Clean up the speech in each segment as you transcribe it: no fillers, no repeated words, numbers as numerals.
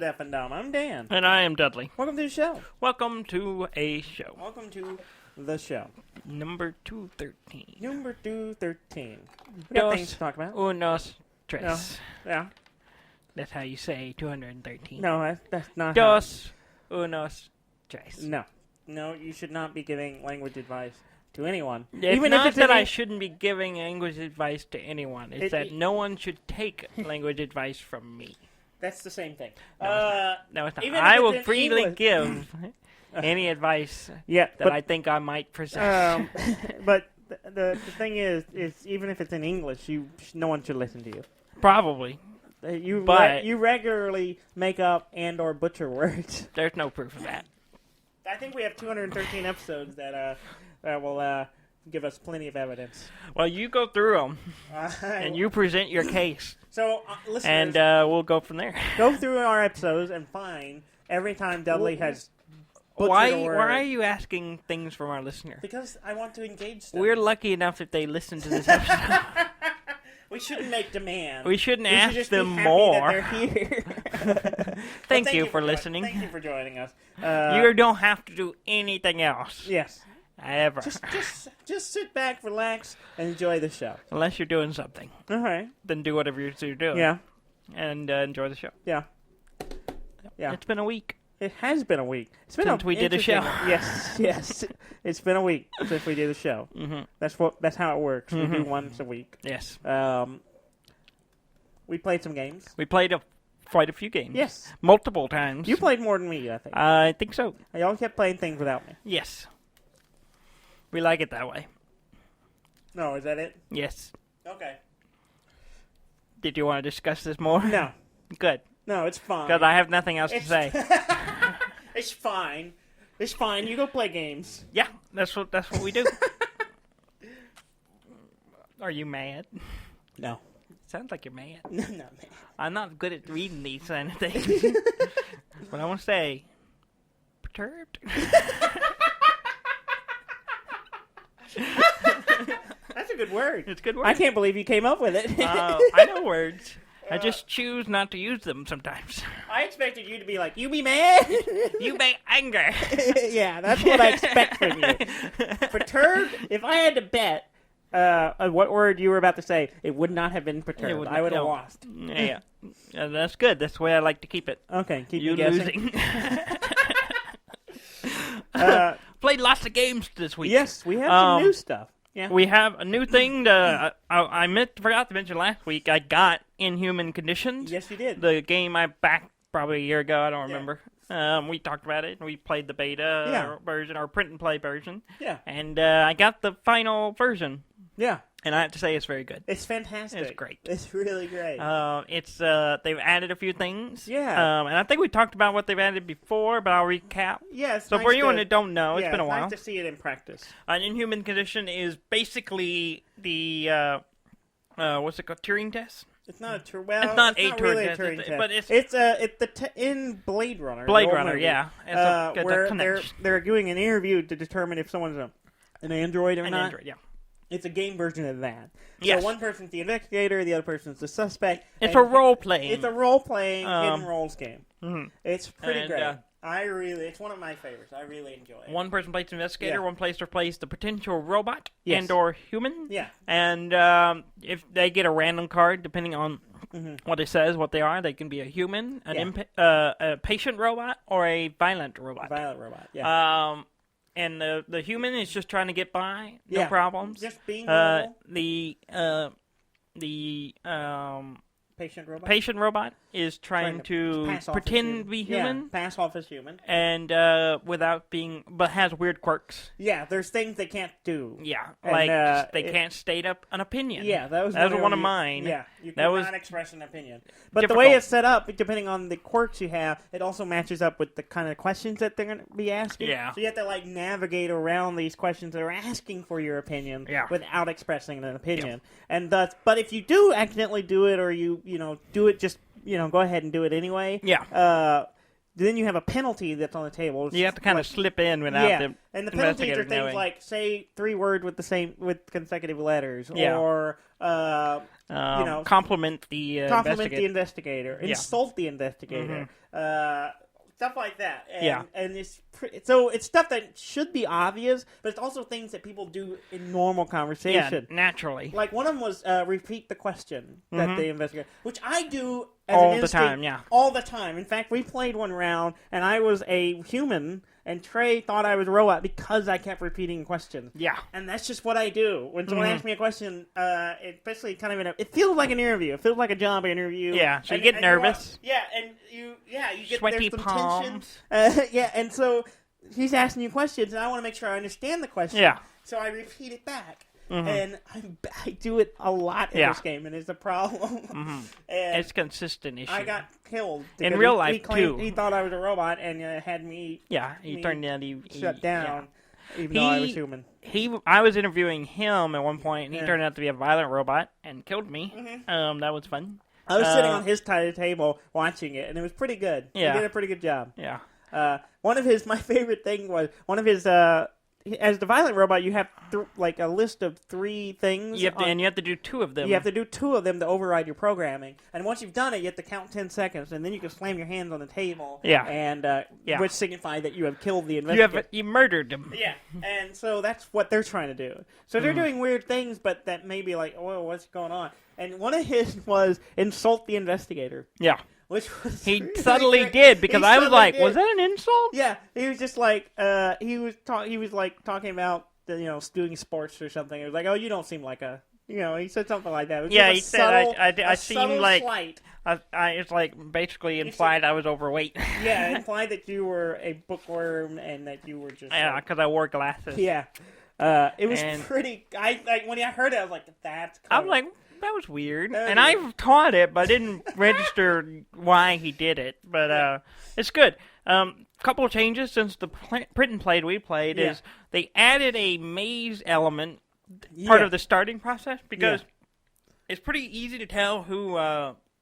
effing dumb. I'm Dan. And I am Dudley. Welcome to the show. Welcome to a show. Welcome to the show. Number 213. Number 213. We got things to talk about. Unos tres. No. Yeah. That's how you say 213. No, that's not Dos unos tres. No. No, you should not be giving language advice to anyone. It's Even not if it's that I shouldn't be giving language advice to anyone. It's that no one should take language advice from me. That's the same thing. No, it's not. I will freely give any advice that I think I might possess. But the thing is even if it's in English, no one should listen to you. Probably. You regularly make up and or butcher words. There's no proof of that. I think we have 213 episodes that will give us plenty of evidence. Well, you go through them, and you present your case. So, listeners... And we'll go from there. Go through our episodes and find every time Dudley has butchered a word. Why are you asking things from our listener? Because I want to engage them. We're lucky enough if they listen to this episode. We shouldn't make demands. We shouldn't ask just them be happy more. That they're here. Thank you for listening. Thank you for joining us. You don't have to do anything else. Yes. Ever. Just sit back, relax, and enjoy the show. Unless you're doing something. All right. Then do whatever you're doing. Yeah. And enjoy the show. Yeah. Yeah. It's been a week. It has been a week. It's been since we did a show. Yes. It's been a week since we did a show. Mm-hmm. That's how it works. Mm-hmm. We do once a week. Yes. We played some games. We played quite a few games. Yes. Multiple times. You played more than me, I think. I think so. Y'all kept playing things without me. Yes. We like it that way. No, is that it? Yes. Okay. Did you want to discuss this more? No. Good. No, it's fine. Because I have nothing else to say. It's fine. It's fine. You go play games. Yeah, that's what we do. Are you mad? No. Sounds like you're mad. No, not mad. I'm not good at reading these kind of things. But I want to say, perturbed. That's a good word. It's a good word. I can't believe you came up with it. I know words. I just choose not to use them sometimes. I expected you to be like, you be mad? You be angry. Yeah, that's what I expect from you. Perturbed, if I had to bet what word you were about to say, it would not have been perturbed. I would have lost. Yeah. That's good. That's the way I like to keep it. Okay, keep you me guessing. Losing. Played lots of games this week. Yes, we have some new stuff. Yeah. We have a new thing. I forgot to mention last week. I got Inhuman Condition. Yes, you did. The game I backed probably a year ago. I don't remember. We talked about it. We played the beta version or print and play version. Yeah. And I got the final version. Yeah. And I have to say it's very good. It's fantastic. It's great. It's really great. They've added a few things. Yeah. And I think we talked about what they've added before, but I'll recap. Yeah, so for anyone that don't know, it's been a while. Nice to see it in practice. An Inhuman Condition is basically the what's it called? Turing test? It's not a Turing. Well, it's not really a Turing test, but it's in Blade Runner. Blade Runner, yeah. Where they're doing an interview to determine if someone's an android or not. An android, yeah. It's a game version of that. Yes. So one person's the investigator, the other person's the suspect. It's a role-playing. It's a role-playing hidden roles game. Mm-hmm. It's pretty great. It's one of my favorites. I really enjoy it. One person plays the investigator, one player plays the potential robot and or human. Yeah. And if they get a random card, depending on what it says, what they are, they can be a human, a patient robot, or a violent robot. Yeah. And the human is just trying to get by, no problems. Just being normal. The patient robot is trying to pretend to be human. Yeah, pass off as human. And but has weird quirks. Yeah, there's things they can't do. Yeah, and, they can't state up an opinion. Yeah, that was one of mine. Yeah, you cannot express an opinion. But difficult. The way it's set up, depending on the quirks you have, it also matches up with the kind of questions that they're going to be asking. Yeah. So you have to navigate around these questions that are asking for your opinion without expressing an opinion. Yeah. And but if you do accidentally do it, or you do it just go ahead and do it anyway. Yeah. then you have a penalty that's on the table. You have to kind of slip in without the and the penalties are investigator things knowing. like say 3 words with consecutive letters, Yeah. or compliment the investigator, insult the investigator, stuff like that. And, and it's stuff that should be obvious, but it's also things that people do in normal conversation. Yeah, naturally. Like one of them was repeat the question that the investigator, which I do as all an the time. Yeah, all the time. In fact, we played one round, and I was a human. And Trey thought I was a robot because I kept repeating questions. Yeah. And that's just what I do. When someone asks me a question, especially kind of it feels like an interview. It feels like a job interview. Yeah, so you get nervous. You get sweaty there's some palms. tension. And so he's asking you questions, and I want to make sure I understand the question. Yeah. So I repeat it back. And I do it a lot in this game, and it's a problem. And it's a consistent issue. I got killed. In real life, claimed, too. He thought I was a robot and had me... Yeah, he turned out shut down, even though I was human. I was interviewing him at one point, and he turned out to be a violent robot and killed me. That was fun. I was sitting on his side of the table watching it, and it was pretty good. Yeah. He did a pretty good job. Yeah. My favorite thing was, one of his... as the violent robot, you have a list of 3 things. And you have to do 2 of them. You have to do 2 of them to override your programming. And once you've done it, you have to count 10 seconds, and then you can slam your hands on the table. Yeah. And which signify that you have killed the investigator. You murdered him. Yeah. And so that's what they're trying to do. So they're doing weird things, but that may be like, oh, what's going on? And one of his was insult the investigator. Yeah. Which was he really subtly great. did, because I was like, did. was that an insult? Yeah, he was just like he was talking about doing sports or something. It was like, oh, you don't seem like a he said something like that. It was He subtle, said I seemed like slight. it's like basically implied I was overweight. Yeah, it implied that you were a bookworm and that you were just because I wore glasses. Yeah, it was pretty. When I heard it, I was like, that's cool. I'm like, that was weird. And I've taught it, but I didn't register why he did it. But it's good. Couple of changes since the print and play we played is they added a maze element part of the starting process, because it's pretty easy to tell who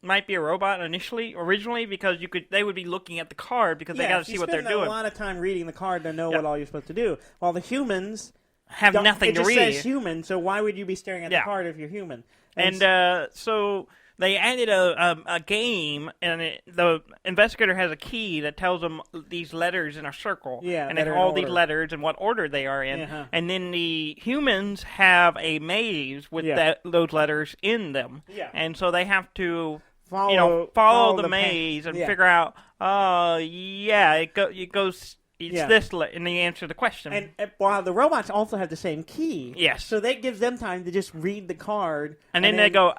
might be a robot originally, because they would be looking at the card because they got to see what they're doing. You spend a lot of time reading the card to know what all you're supposed to do, while the humans have nothing to read. It just says human, so why would you be staring at the card if you're human? And so they added a game, and the investigator has a key that tells them these letters in a circle. Yeah, and all these letters and what order they are in. And then the humans have a maze with those letters in them. Yeah. And so they have to follow the maze and figure out, it goes... It's this, and they answer the question. And while the robots also have the same key. Yes. So that gives them time to just read the card. And then they go,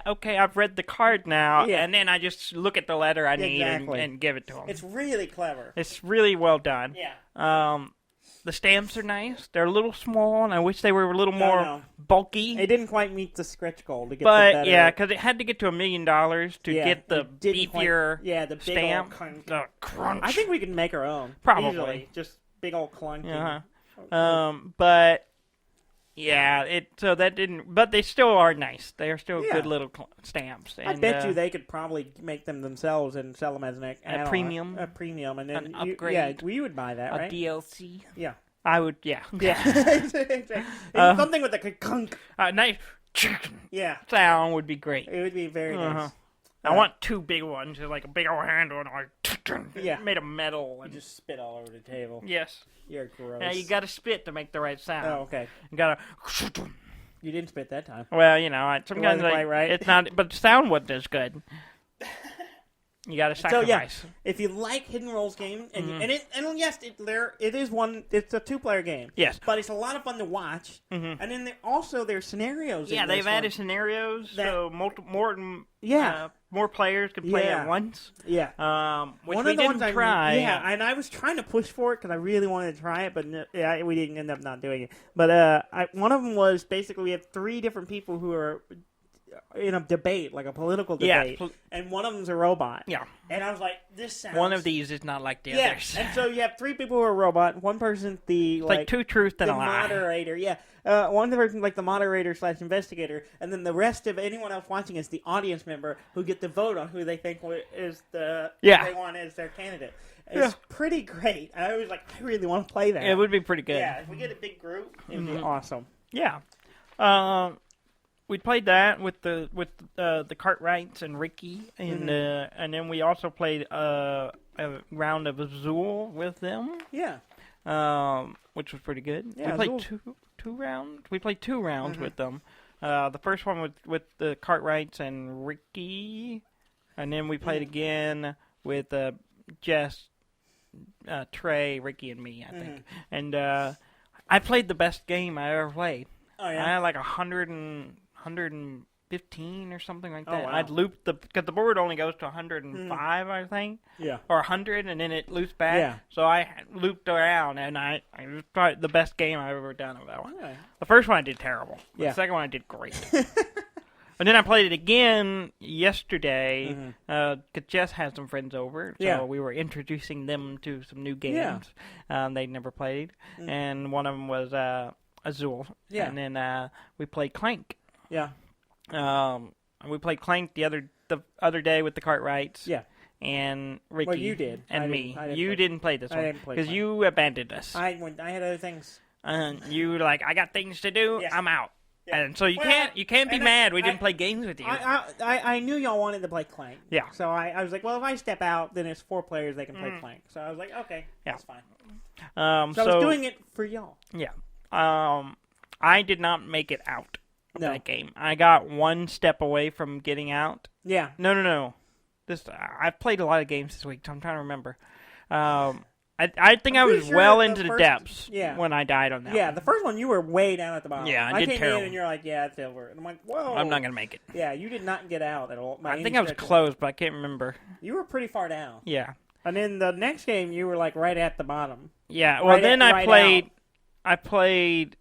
okay, I've read the card now. Yeah. And then I just look at the letter I need and give it to them. It's really clever. It's really well done. Yeah. The stamps are nice. They're a little small, and I wish they were a little more bulky. They didn't quite meet the stretch goal to get But, because it had to get to $1 million to get the beefier the big stamp. The crunch. I think we can make our own. Probably. Easily. Just big old clunk. But... Yeah, so that didn't, but they still are nice. They are still good little stamps. And, I bet you they could probably make them themselves and sell them as a premium. A premium, and then an upgrade. You would buy that, right? A DLC. Yeah, I would. Yeah, something with a kunk. Nice. Sound would be great. It would be very nice. I want 2 big ones, like a big old handle, and made of metal. And you just spit all over the table. Yes. You're gross. Yeah, you got to spit to make the right sound. Oh, okay. You got to. You didn't spit that time. Well, sometimes right. It's not, but the sound wasn't as good. You got to sacrifice. So if you like Hidden Rolls game, and yes, it is one. It's a 2-player game. Yes, but it's a lot of fun to watch. And then there's scenarios. Yeah, they've added scenarios, so more players can play at once. Yeah, which we didn't try. And I was trying to push for it because I really wanted to try it, but we didn't end up not doing it. But one of them was basically we have 3 different people who are in a debate, like a political debate, and one of them's a robot. Yeah. And I was like, this sounds... One of these is not like the others. And so you have 3 people who are a robot. One person's the... like 2 truths and a lie. Moderator, one person like the moderator / investigator, and then the rest of anyone else watching is the audience member who get to vote on who they think is they want as their candidate. It's pretty great. I was like, I really want to play that. It would be pretty good. Yeah, if we get a big group, it would be awesome. Yeah. We played that with the Cartwrights and Ricky, and then we also played a round of Azul with them. Yeah. Which was pretty good. Yeah, we played two rounds. We played 2 rounds with them. The first one with the Cartwrights and Ricky, and then we played again with Jess, Trey, Ricky, and me, I think. And I played the best game I ever played. Oh, yeah? I had like 115 or something like that. Oh, wow. I'd looped because the board only goes to 105, I think. Yeah. Or 100, and then it loops back. Yeah. So I looped around, and it was probably the best game I've ever done of that one. Okay. The first one I did terrible. Yeah. The second one I did great. And then I played it again yesterday, because Jess had some friends over, so we were introducing them to some new games they'd never played, and one of them was Azul, and then we played Clank. Yeah. We played Clank the other day with the Cartwrights. Yeah. And Ricky. Well, you did. And me. You didn't play this one. Because you abandoned us. I had other things. And you were like, I got things to do. Yes. I'm out. Yeah. And so you can't be mad we didn't play games with you. I knew y'all wanted to play Clank. Yeah. So I was like, well, if I step out, then it's 4 players they can play Clank. So I was like, okay, that's fine. So I was doing it for y'all. Yeah. I did not make it out of that game. I got 1 step away from getting out. Yeah. No. I've played a lot of games this week, so I'm trying to remember. I think I was well into the depths when I died on that one. Yeah, the first one you were way down at the bottom. Yeah, I did came terrible. in and you're like, yeah, it's over. And I'm like, whoa. I'm not going to make it. Yeah, you did not get out at all. I think I was close, but I can't remember. You were pretty far down. Yeah. And then the next game, you were like right at the bottom. Yeah, well, I played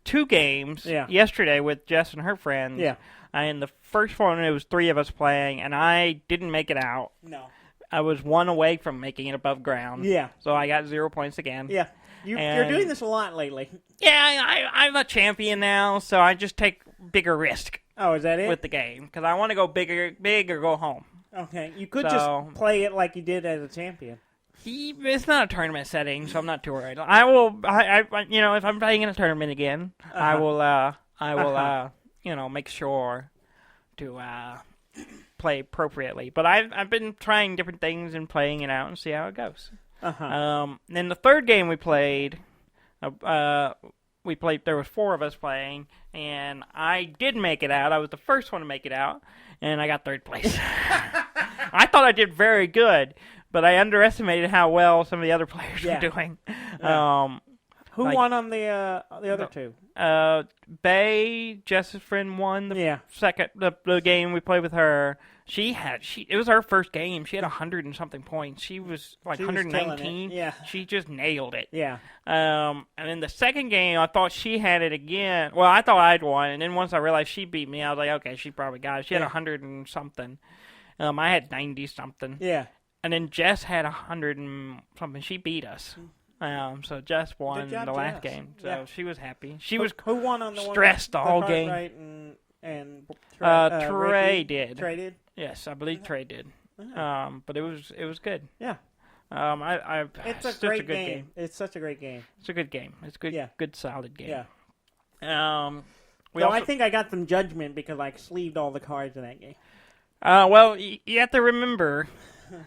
2 games yesterday with Jess and her friends. Yeah. And the first one, it was 3 of us playing, and I didn't make it out. No. I was 1 away from making it above ground. Yeah. So I got 0 points again. Yeah. You're doing this a lot lately. Yeah, I'm a champion now, so I just take bigger risk. Oh, is that it? With the game, because I want to go big or go home. Okay. You could just play it like you did as a champion. It's not a tournament setting, so I'm not too worried. I will, if I'm playing in a tournament again, I will, make sure to play appropriately. But I've been trying different things and playing it out and see how it goes. Then the third game we played, there was 4 of us playing, and I did make it out. I was the first one to make it out, and I got 3rd place. I thought I did very good, but I underestimated how well some of the other players were doing. Yeah. Who won on the other 2? Bay, Jess's friend, won the game we played with her. It was her first game. She had 100 and something points. She was like 119. Yeah. She just nailed it. Yeah. And in the second game, I thought she had it again. Well, I thought I'd won, and then once I realized she beat me, I was like, okay, she probably got it. She had 100 and something. I had 90 something. Yeah. And then Jess had 100 and something. She beat us. So Jess won the last game. So she was happy. Who won on the stressed one? all game. And Trey did. Trey did? Yes, I believe Trey did. But it was good. Yeah. It's a great game. It's such a great game. It's a good game. It's good. Yeah. Good solid game. Yeah. I think I got some judgment because I sleeved all the cards in that game. Well, you have to remember,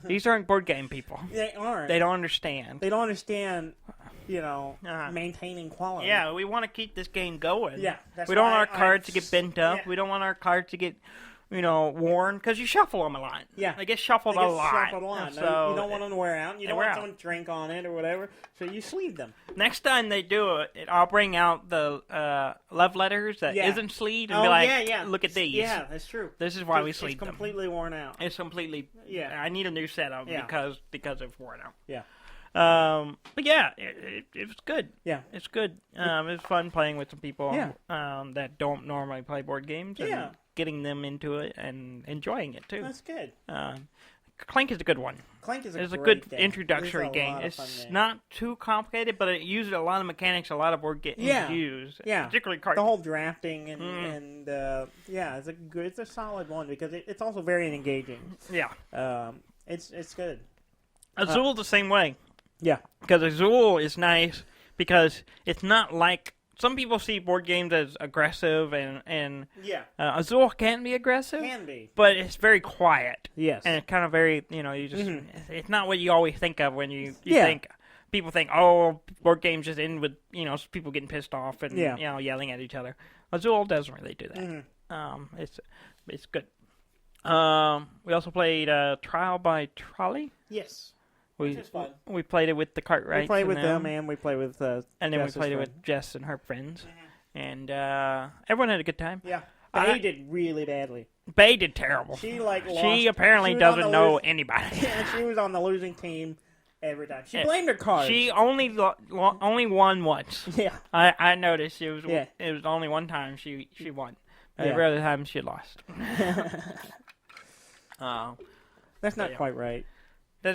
these aren't board game people. They aren't. They don't understand. They don't understand, maintaining quality. Yeah, we want to keep this game going. Yeah. We don't want our cards to get bent up. Yeah. We don't want our cards to get, worn, because you shuffle them a lot. Yeah. They get shuffled a lot. So you don't want them to wear out. You don't want someone to drink on it or whatever, so you sleeve them. Next time they do it, I'll bring out the love letters that isn't sleeved and be like, look at these. Yeah, that's true. This is why we sleeve them. It's completely worn out. It's completely... Yeah. I need a new set of them because it's worn out. Yeah. But yeah, it was good. Yeah. It's good. It was fun playing with some people that don't normally play board games and getting them into it and enjoying it too. That's good. Clank is a good one. Clank is a great good game. introductory game. It's not too complicated, but it uses a lot of mechanics a lot of board games use. Yeah, particularly cards. The whole drafting and it's a solid one because it's also very engaging. Yeah. It's good. Azul the same way. Yeah. Because Azul is nice because it's not like some people see board games as aggressive and Azul can be aggressive. Can be. But it's very quiet. Yes. And it's kind of very, you just it's not what you always think of when you think people think, oh, board games just end with, people getting pissed off and yelling at each other. Azul doesn't really do that. It's good. We also played Trial by Trolley. Yes. Which is fun. We played it with the Cartwrights. We played with them, and we played with and then Jess's we played it friend. with Jess and her friends, and everyone had a good time. Yeah, Bay did really badly. Bay did terrible. She lost. She apparently doesn't know anybody. Yeah, she was on the losing team every time. She blamed her cards. She only won once. Yeah, I noticed it was only one time she won. Every other time she lost. That's not quite right.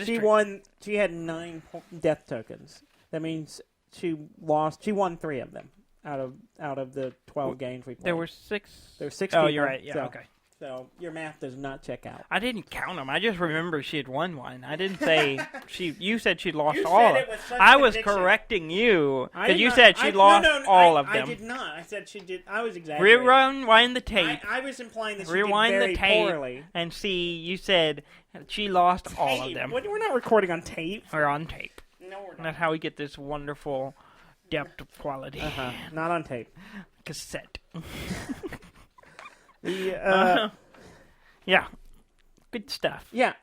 She won. She had 9 death tokens. That means she lost. She won 3 of them out of the 12 games we played. There were 6. There were 6. Oh, people, you're right. Yeah. so, Okay. So your math does not check out. I didn't count them. I just remember she had won one. I didn't say You said she lost all of them. I was correcting you because you said she lost all of them. I did not. I said she did. I was exaggerating. Rewind the tape. I was implying that she did very poorly. And see, you said she lost all of them. We're not recording on tape. We're on tape. No, we're not. That's how we get this wonderful depth of quality. Not on tape. Cassette. Yeah. Good stuff. Yeah.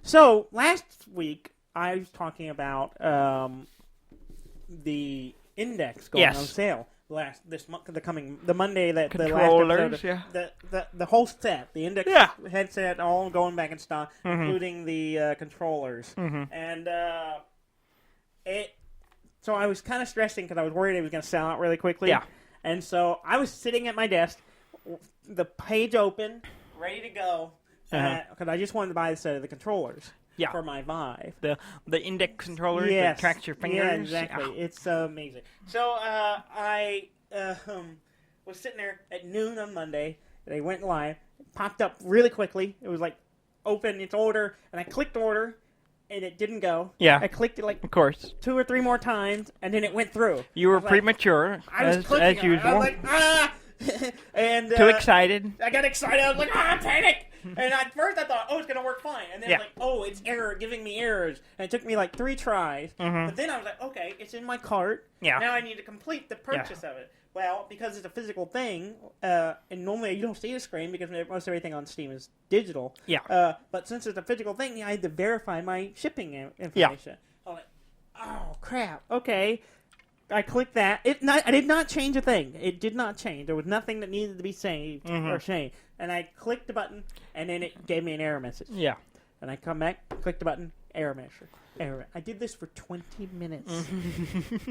So last week I was talking about the index going on sale. The Monday that controllers, the last episode, the whole set, the index headset, all going back in stock, including the controllers, and So I was kind of stressing because I was worried it was going to sell out really quickly. Yeah. And so I was sitting at my desk, the page open, ready to go, because I just wanted to buy a set of the controllers for my Vive. The index controller that tracks your fingers. Yeah, exactly. Yeah. It's amazing. So I was sitting there at noon on Monday. They went live. It popped up really quickly. It was like, open its order, and I clicked order, and it didn't go. Yeah. I clicked it of course 2 or 3 more times, and then it went through. You were premature, as usual. I was like, and too excited. I got excited. I was like, panic! And at first I thought, it's going to work fine. And then I was like, it's giving me errors. And it took me like 3 tries. But then I was like, okay, it's in my cart. Yeah. Now I need to complete the purchase of it. Well, because it's a physical thing, and normally you don't see the screen because most everything on Steam is digital. Yeah. But since it's a physical thing, I had to verify my shipping information. I was like, oh, crap. Okay. I clicked that. I did not change a thing. It did not change. There was nothing that needed to be saved or changed. And I clicked the button, and then it gave me an error message. Yeah. And I come back, click the button, error message. I did this for 20 minutes.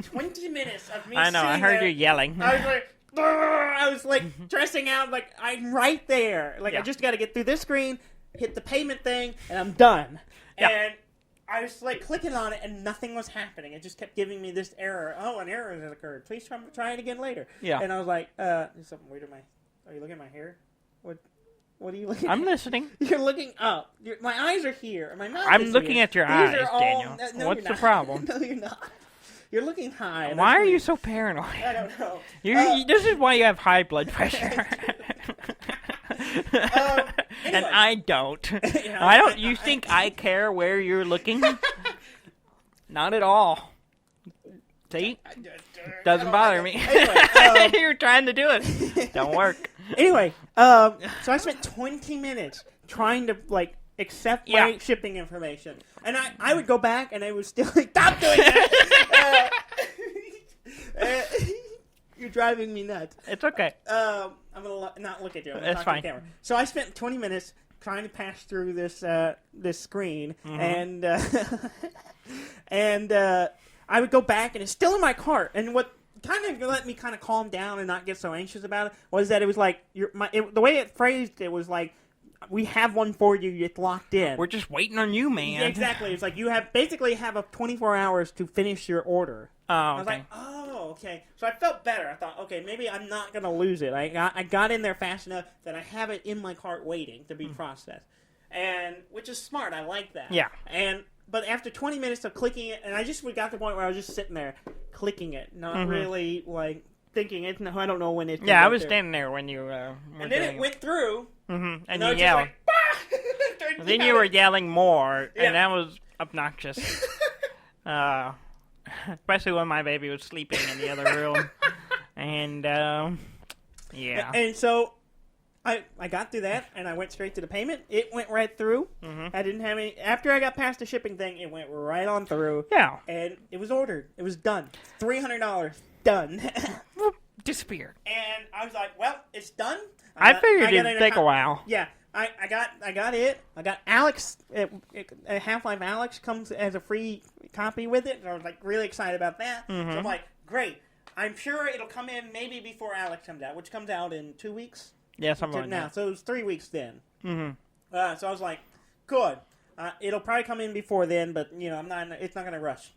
20 minutes of me. I know. I heard you yelling. I was like stressing out. Like, I'm right there. Like, I just got to get through this screen, hit the payment thing, and I'm done. Yeah. And I was like clicking on it, and nothing was happening. It just kept giving me this error. Oh, an error has occurred. Please try it again later. Yeah. And I was like, there's something weird in my. Are you looking at my hair? What are you looking at? I'm listening. You're looking up. My eyes are here. My mouth I'm is looking here. at your These eyes, are all, Daniel. No, What's the problem? No, you're not. You're looking high. Why are you so paranoid? I don't know. This is why you have high blood pressure. Anyway. And I don't. I don't. You think I care where you're looking? Not at all. See? Doesn't bother me. Anyway, you're trying to do it. Don't work. Anyway, so I spent 20 minutes trying to accept my shipping information, and I would go back, and I would still stop doing that. You're driving me nuts. It's okay. I'm gonna not look at you. I'm That's fine. to the camera. So I spent 20 minutes trying to pass through this screen, and I would go back, and it's still in my cart. And what kind of let me kind of calm down and not get so anxious about it was that it was like the way it phrased it was like, we have one for you. It's locked in. We're just waiting on you, man. Yeah, exactly. It's like you basically have 24 hours to finish your order. Oh, okay. I was like, oh, okay. So I felt better. I thought, okay, maybe I'm not going to lose it. I got in there fast enough that I have it in my cart waiting to be processed, and which is smart. I like that. Yeah. But after 20 minutes of clicking it, and I just got to the point where I was just sitting there clicking it, not really like thinking it. No, I don't know when it. Yeah, I was standing there when you. And then it went through. And you yelled. like, bah! Then you were yelling more, and that was obnoxious. Especially when my baby was sleeping in the other room. And, yeah. And so I got through that, and I went straight to the payment. It went right through. I didn't have any... After I got past the shipping thing, it went right on through. Yeah. And it was ordered. It was done. $300. Done. Disappeared. And I was like, well, it's done. I figured it'd take a while. Yeah. I got it. I got Alyx. Half-Life Alyx comes as a free copy with it. And I was like really excited about that. So I'm like, great. I'm sure it'll come in maybe before Alyx comes out, which comes out in 2 weeks. Yeah, something like now. that. So it was 3 weeks then. So I was like, good. It'll probably come in before then, but it's not going to rush.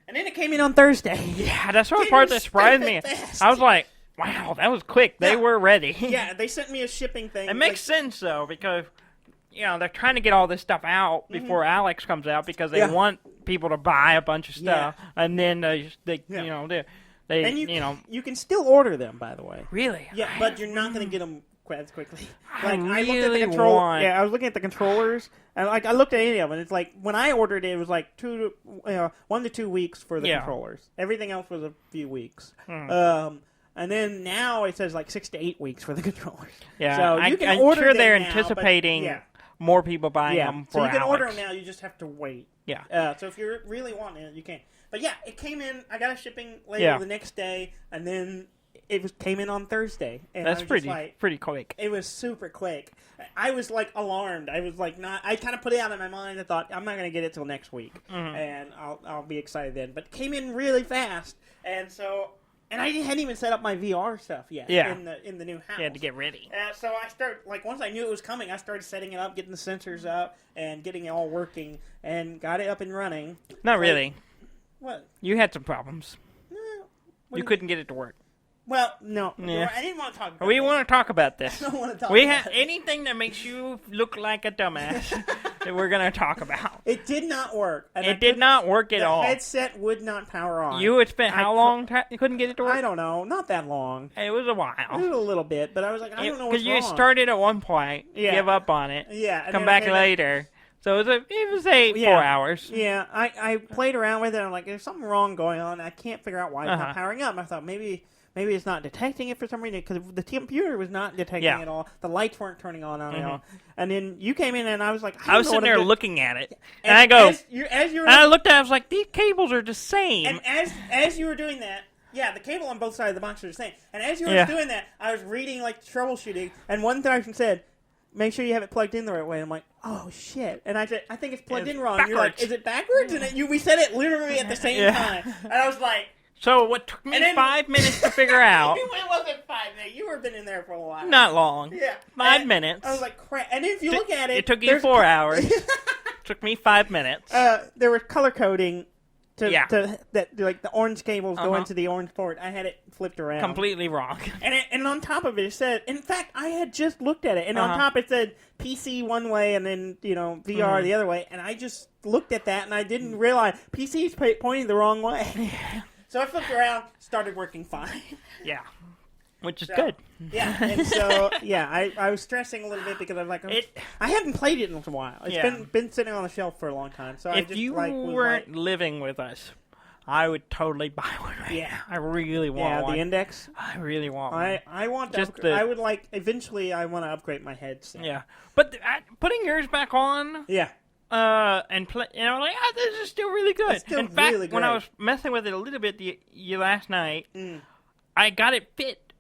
And then it came in on Thursday. Yeah, that's the part that surprised me. I was like, wow, that was quick. They were ready. Yeah, they sent me a shipping thing. It makes sense, though, because, they're trying to get all this stuff out before Alyx comes out because they want people to buy a bunch of stuff. And then you can still order them, by the way. Really? Yeah, but you're not going to get them as quickly. I looked at the I was looking at the controllers, and I looked at any of them. And it's like when I ordered it, it was like 1 to 2 weeks for the controllers. Everything else was a few weeks. And then now it says like 6 to 8 weeks for the controllers. Yeah, so you can order sure them they're now, anticipating more people buying them for so you can Alyx. order them now. You just have to wait. Yeah. So if you really want it, you can. But yeah, it came in. I got a shipping label the next day, and then came in on Thursday. And that's pretty quick. It was super quick. I was like alarmed. I was like not. I kind of put it out of my mind. I thought I'm not going to get it till next week, and I'll be excited then. But it came in really fast, and so. And I hadn't even set up my VR stuff yet in the new house. You had to get ready. So I started, once I knew it was coming, I started setting it up, getting the sensors up, and getting it all working, and got it up and running. Not really. What? You had some problems. You couldn't get it to work. Well, no. Yeah. I didn't want to talk about We want to talk about this. I don't want to talk about anything that makes you look like a dumbass that we're going to talk about. It did not work. It did not work at all. The headset would not power on. You had spent how long you couldn't get it to work? I don't know. Not that long. It was a while. It was a little bit, but I was like, I don't know what's wrong. Because you started at one point, give up on it, come back later. So it was 4 hours. Yeah, I played around with it. I'm like, there's something wrong going on. I can't figure out why it's not powering up. I thought maybe it's not detecting it for some reason because the computer was not detecting it at all. The lights weren't turning on at all. And then you came in and I was like, I was sitting there looking at it, and I go, and I looked at it, I was like, these cables are the same. And as you were doing that, the cable on both sides of the box are the same. And as you were doing that, I was reading troubleshooting, and one person said, make sure you have it plugged in the right way. I'm like, oh, shit. And I said, I think it's plugged in wrong. Backwards. You're like, is it backwards? And we said it literally at the same time. And I was like... So what took me 5 minutes to figure out... It wasn't 5 minutes. You were been in there for a while. Not long. Yeah. 5 minutes. I was like, crap. And if you look at it... It took you 4 hours. Took me 5 minutes. There was color coding to that, like the orange cables go into the orange port. I had it flipped around. Completely wrong. And on top of it, it said... In fact, I had just looked at it. And on top it said PC one way and then, VR the other way. And I just looked at that and I didn't realize PC's pointing the wrong way. So I flipped around, started working fine. Yeah. Which is good. Yeah, and so, I was stressing a little bit because I was like, I haven't played it in a while. It's been sitting on the shelf for a long time. So if you weren't living with us, I would totally buy one right now. I really want one. Yeah, the Index. I really want one. I want to I would eventually I want to upgrade my headset. Yeah. But putting yours back on... Yeah. And play, this is still really good. In fact, when I was messing with it a little bit last night, I got it fit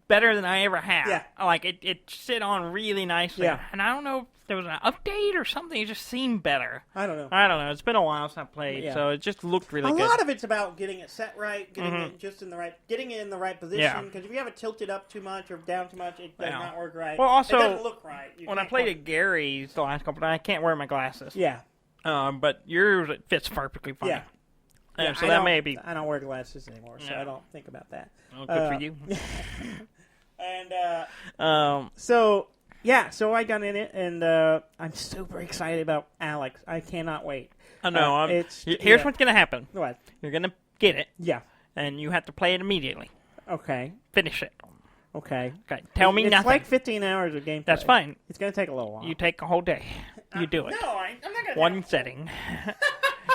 better than I ever have. Yeah. Like, it sit on really nicely. Yeah. And I don't know if there was an update or something. It just seemed better. I don't know. It's been a while since I played, so it just looked really good. A lot of it's about getting it set right, getting it just in the right, getting it in the right position. Because if you have it tilted up too much or down too much, it does not work right. Well, also, it doesn't look right. When I played at Gary's the last couple times, I can't wear my glasses. Yeah. But yours, it fits perfectly fine. Yeah. So that may be. I don't wear glasses anymore, so I don't think about that. Well, good for you. And so I got in it, and I'm super excited about Alyx. I cannot wait. I know. Here's what's gonna happen. What? You're gonna get it. Yeah. And you have to play it immediately. Okay. Finish it. Okay. Tell me nothing. It's like 15 hours of gameplay. That's fine. It's gonna take a little while. You take a whole day. You do it. No, I'm not gonna. One setting.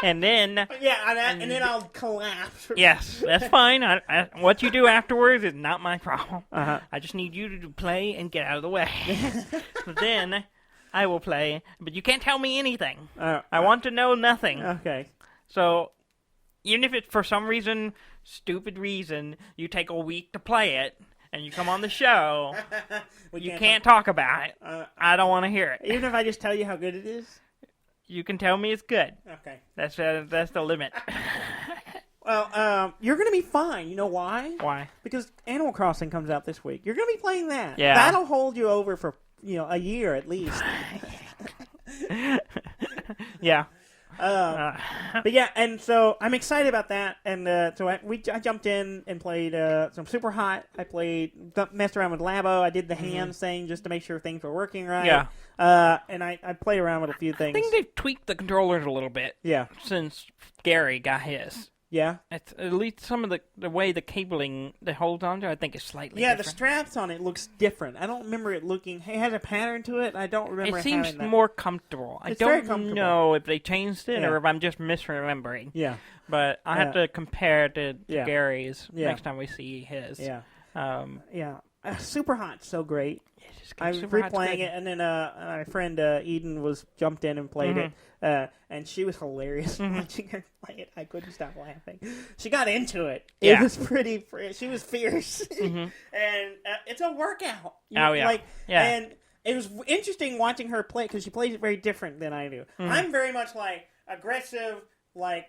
And then... Yeah, and then I'll collapse. Yes, that's fine. What you do afterwards is not my problem. Uh-huh. I just need you to play and get out of the way. Then I will play, but you can't tell me anything. I want to know nothing. Okay. So, even if it's for some reason, stupid reason, you take a week to play it, and you come on the show, you can't talk about it. I don't want to hear it. Even if I just tell you how good it is? You can tell me it's good. Okay. That's the limit. Well, you're going to be fine. You know why? Why? Because Animal Crossing comes out this week. You're going to be playing that. Yeah. That'll hold you over for, a year at least. Yeah. But yeah, and so I'm excited about that, and so I jumped in and played some Super Hot. I messed around with Labo. I did the hands thing just to make sure things were working right. Yeah. And I played around with a few things. I think they've tweaked the controllers a little bit. Yeah. Since Gary got his. Yeah. It's, at least some of the way the cabling that holds onto, I think, is slightly different. The straps on it looks different. I don't remember it looking... It has a pattern to it. I don't remember it seems having that. more comfortable. It's I don't know if they changed it or if I'm just misremembering. Yeah. But I have to compare it to Gary's next time we see his. Yeah. Super Hot's so great. I'm replaying it, and then my friend Eden jumped in and played it, and she was hilarious watching her play it. I couldn't stop laughing. She got into it. It was pretty. She was fierce, and it's a workout. And it was interesting watching her play because she plays it very different than I do. I'm very much like aggressive, like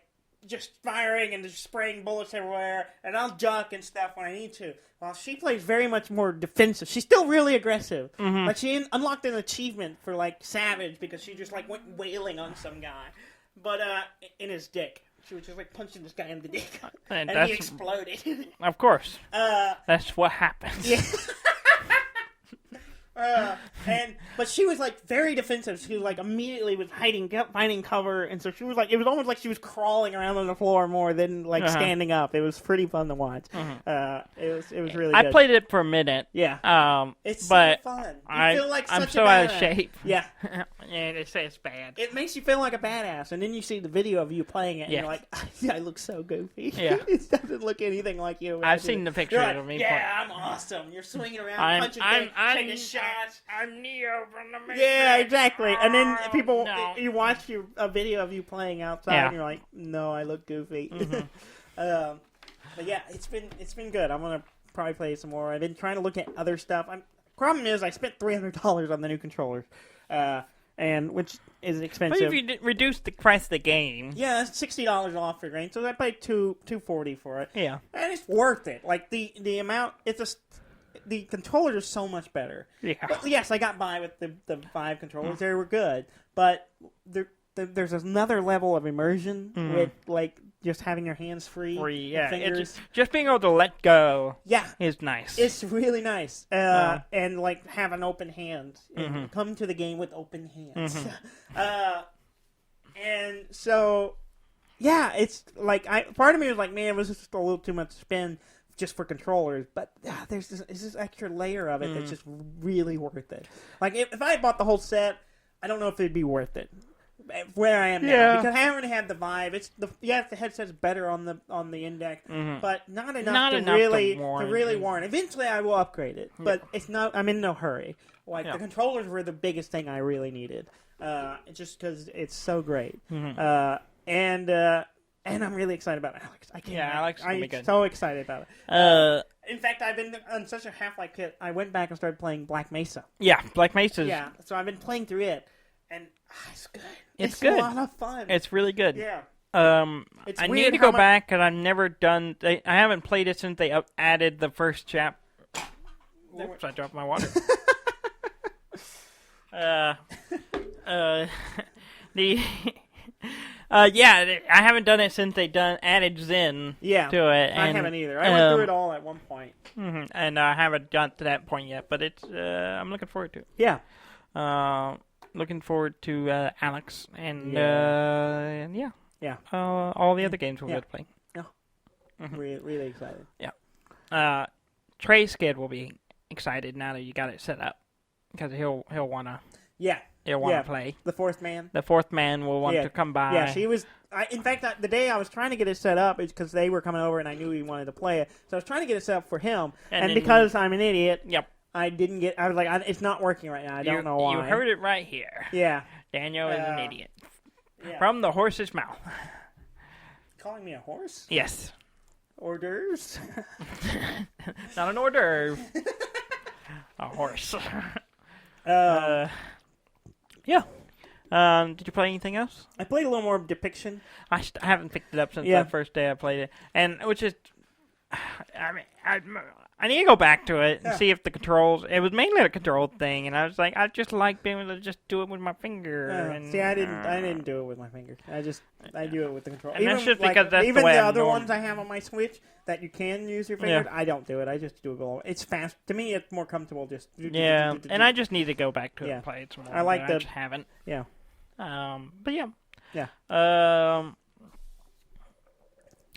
just firing and just spraying bullets everywhere, and I'll duck and stuff when I need to. While she plays very much more defensive. She's still really aggressive. Like, she unlocked an achievement for, like, Savage because she just, like, went wailing on some guy. But, in his dick. She was just, like, punching this guy in the dick. And he exploded. Of course. That's what happens. Yeah. But she was like very defensive. She was like immediately was finding cover, and so she was like, it was almost like she was crawling around on the floor more than like standing up. It was pretty fun to watch. It was really. I good. played it for a minute. Yeah. It's so fun. You feel like I'm such so a out of badass. shape. Yeah. Yeah, they say it's bad. It makes you feel like a badass, and then you see the video of you playing it, and you're like, I look so goofy. Yeah. It doesn't look anything like you. I've seen the picture of me. Yeah, I'm awesome. You're swinging around, punching things, taking shots. I'm Neo from the Matrix. Yeah, exactly. And then you watch a video of you playing outside, and you're like, no, I look goofy. But yeah, it's been good. I'm gonna probably play some more. I've been trying to look at other stuff. Problem is, I spent $300 on the new controllers, and which is expensive. But if you reduce the price of the game, yeah, it's $60 off for the game. So I paid $240 for it. Yeah, and it's worth it. Like the amount, the controllers are so much better. Yeah. But yes, I got by with the 5 controllers. They were good, but there's another level of immersion with like just having your hands free. Fingers. Just being able to let go. Yeah, is nice. It's really nice, and like have an open hand and come to the game with open hands. And so, yeah, it's like part of me was like, man, it was just a little too much to spend just for controllers, but there's this extra layer of it that's just really worth it. Like if I had bought the whole set, I don't know if it'd be worth it. Where I am now, because I haven't had the Vive. The headset's better on the Index, but not enough to really warrant. Eventually, I will upgrade it, but it's not. I'm in no hurry. Like the controllers were the biggest thing I really needed, just because it's so great. And I'm really excited about Alyx. Alyx will be good. I'm so excited about it. In fact, I've been on such a Half-Life kick, I went back and started playing Black Mesa. Yeah, Black Mesa. Yeah, so I've been playing through it, and it's good. It's good. A lot of fun. It's really good. Yeah. I need to go back, because I've never done... I haven't played it since they added the first chapter. Oops, I dropped my water. I haven't done it since they added Zen to it. I haven't either. I went through it all at one point. Mm-hmm, and I haven't got to that point yet, but it's I'm looking forward to it. Yeah. Looking forward to Alyx and all the other games we'll get to play. Yeah. Mm-hmm. Really excited. Yeah. Trey's kid will be excited now that you got it set up, because he'll wanna. Yeah. He'll want to play. The fourth man. The fourth man will want to come by. Yeah, she was. In fact, the day I was trying to get it set up, it's because they were coming over and I knew he wanted to play it. So I was trying to get it set up for him, and because I'm an idiot, I didn't get. I was like, it's not working right now. I don't know why. You heard it right here. Yeah. Daniel is an idiot. Yeah. From the horse's mouth. Calling me a horse? Yes. Hors d'oeuvres? Not an hors d'oeuvre. A horse. Yeah. Did you play anything else? I played a little more Depiction. I haven't picked it up since the first day I played it, and which is, I need to go back to it and see if the controls. It was mainly a control thing, and I was like, I just like being able to just do it with my finger. See, I didn't do it with my finger. I do it with the control. And that's just because that's even the way the other ones I have on my Switch that you can use your finger. Yeah. I don't do it. I just do it all. It's fast. To me, it's more comfortable. Just and I just need to go back to it and play it some more. I just haven't. Yeah. But yeah. Yeah.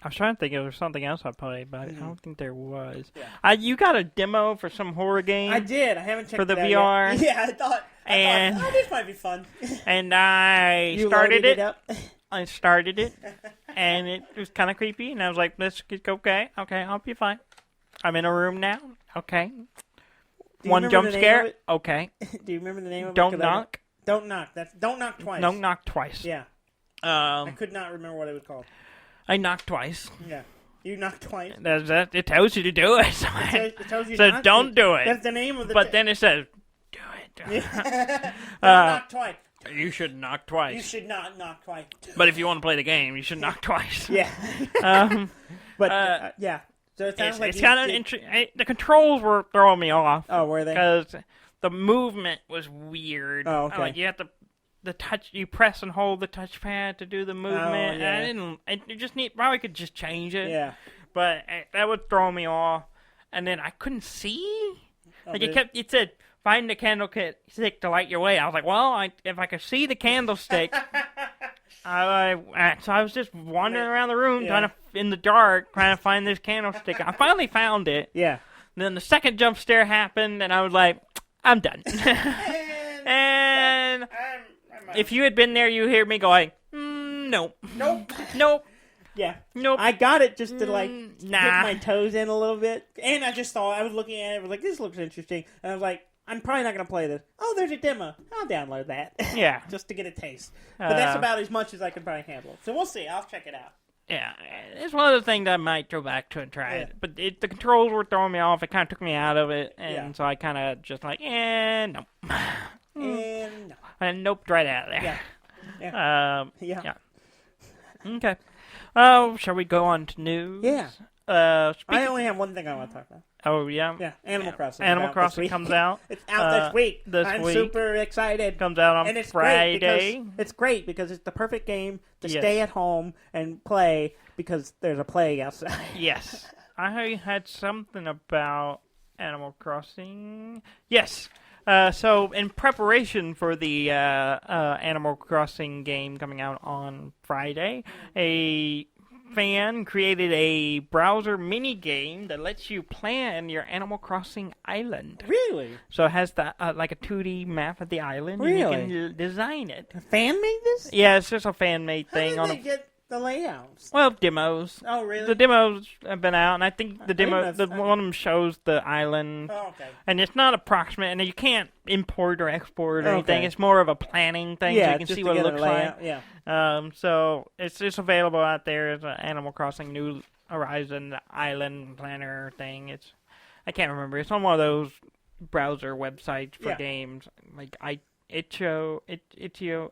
I was trying to think if there was something else I played, but I don't think there was. Yeah. You got a demo for some horror game? I did. I haven't checked for the it out VR. Yet. Yeah, I thought, this might be fun. And I started it. Up? I started it, and it was kind of creepy. And I was like, "Let's get okay, I'll be fine. I'm in a room now. Okay, one jump scare. Okay. Do you remember the name of it? Don't knock. Don't knock. That's Don't Knock Twice. Don't knock twice. Yeah. I could not remember what it was called. I knocked twice. Yeah. You knocked twice. It tells you to do it. So it tells you says don't do it. That's the name of the... But then it says, do it. Don't knock twice. You should knock twice. You should not knock twice. But if you want to play the game, you should knock twice. Yeah. Yeah. So it sounds like it's kind of interesting. The controls were throwing me off. Oh, were they? Because the movement was weird. Oh, okay. Like you have to... you press and hold the touchpad to do the movement. Oh, yeah. And you just probably could just change it. Yeah. But that would throw me off. And then I couldn't see. It said, find the candlestick to light your way. I was like, well, if I could see the candlestick. So I was just wandering around the room in the dark, trying to find this candlestick. I finally found it. Yeah. And then the second jump scare happened, and I was like, I'm done. And if you had been there, you hear me going, nope. Nope. Yeah. Nope. I got it just to get my toes in a little bit. And I was looking at it, I was like, this looks interesting. And I was like, I'm probably not going to play this. Oh, there's a demo. I'll download that. Yeah. Just to get a taste. But that's about as much as I can probably handle. So we'll see. I'll check it out. Yeah. It's one of the things I might go back to and try it. But the controls were throwing me off. It kind of took me out of it. And so I kind of just like, no. And no. And nope, right out of there. Yeah. Yeah. Okay. Oh, shall we go on to news? Yeah. I only have one thing I want to talk about. Oh, yeah? Yeah, Animal Crossing. Animal Crossing comes out. It's out this week. I'm super excited. Comes out on Friday. It's great because it's the perfect game to stay at home and play because there's a plague outside. Yes. I had something about Animal Crossing. Yes. So, in preparation for the Animal Crossing game coming out on Friday, a fan created a browser mini game that lets you plan your Animal Crossing island. Really? So it has like a 2D map of the island. Really? And you can design it. A fan made this? Yeah, it's just a fan made thing. the layouts? Well, demos. Oh, really? The demos have been out, and I think the demo, one of them shows the island. Oh, okay. And it's not approximate, and you can't import or export or anything. It's more of a planning thing, so you can see what it looks like. Yeah. So it's just available out there as an Animal Crossing New Horizon Island Planner thing. I can't remember. It's on one of those browser websites for games, like Itch.io.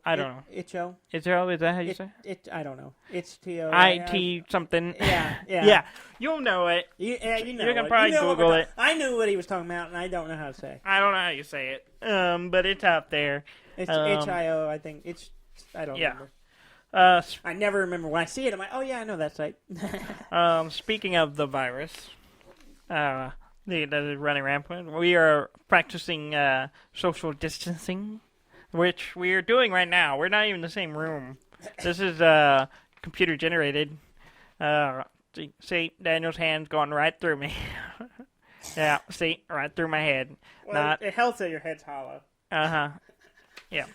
I don't know. Itch.io? Itch.io, is that how you say it? I don't know. Itch.io. IT something. Yeah. You'll know it. You know you can probably Google it. I knew what he was talking about, and I don't know how to say. I don't know how you say it. But it's out there. It's Itch.io, I think. I don't remember. I never remember when I see it. I'm like, oh yeah, I know that site. Speaking of the virus, that is running rampant, we are practicing social distancing, which we are doing right now. We're not even in the same room. This is computer generated. See, Daniel's hand's going right through me. Yeah, see, right through my head. Well, it helps that your head's hollow. Yeah.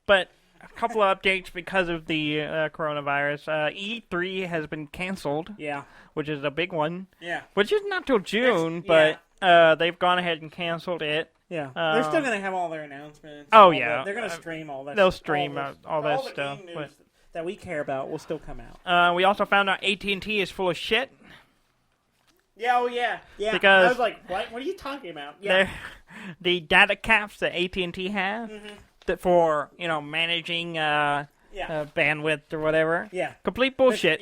But a couple of updates because of the coronavirus. E3 has been canceled. Yeah. Which is a big one. Yeah. Which is not till June, but they've gone ahead and canceled it. Yeah. They're still going to have all their announcements. Yeah. They're going to stream all that. They'll stream all that stuff. Game news that we care about will still come out. We also found out AT&T is full of shit. Yeah, yeah. Because I was like, what are you talking about? Yeah. The data caps that AT&T have for, managing bandwidth or whatever. Yeah. Complete bullshit.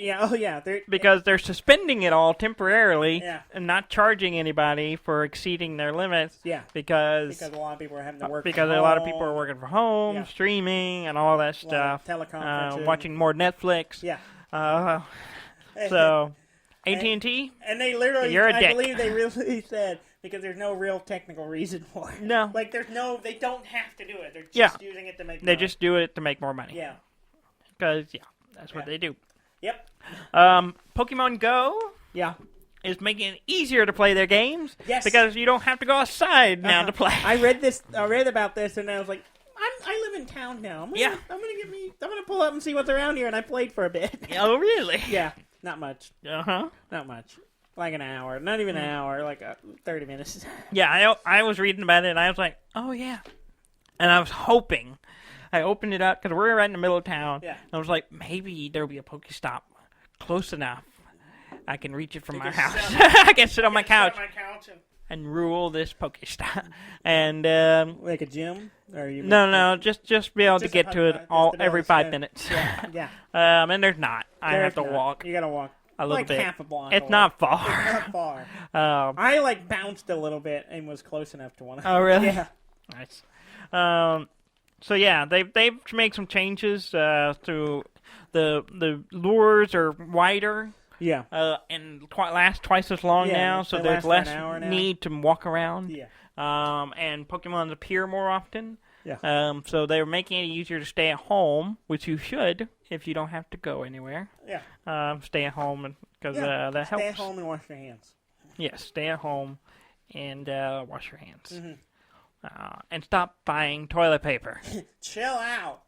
Because they're suspending it all temporarily and not charging anybody for exceeding their limits. Yeah. Because a lot of people are having to work Because from a lot of home. people are working from home, streaming, and all that stuff. Teleconferencing. Watching more Netflix. Yeah. So, AT&T, and they literally, you're a dick. I believe they really said, because there's no real technical reason for it. No. Like, they don't have to do it. They're just using it to make money. They just do it to make more money. Yeah. Because, that's what they do. Yep. Pokemon Go is making it easier to play their games. Yes. Because you don't have to go outside now to play. I read about this, and I was like, I live in town now. I'm gonna pull up and see what's around here, and I played for a bit. Oh, really? Yeah. Not much. Uh-huh. Not much. Like an hour. Not even an hour. Like 30 minutes. Yeah, I was reading about it, and I was like, oh, yeah. And I was hoping. I opened it up, because we're right in the middle of town. Yeah. And I was like, maybe there'll be a Pokestop close enough. I can reach it from my house. I can sit on my couch and rule this Pokestop. And like a gym? Or no, just be able to get to it every 5 minutes. Yeah. And there's not. I have to walk. You gotta walk a little bit. Half a block. It's not far. It's not far. I bounced a little bit and was close enough to one. Oh, really? Yeah. Nice. So yeah, they've made some changes to the lures are wider. Yeah. And last twice as long now, so there's less need to walk around. Yeah. And Pokemon appear more often. Yeah. So they're making it easier to stay at home, which you should if you don't have to go anywhere. Yeah. Stay at home because that helps. Stay at home and wash your hands. Yes, stay at home and wash your hands. Mm-hmm. And stop buying toilet paper. Chill out.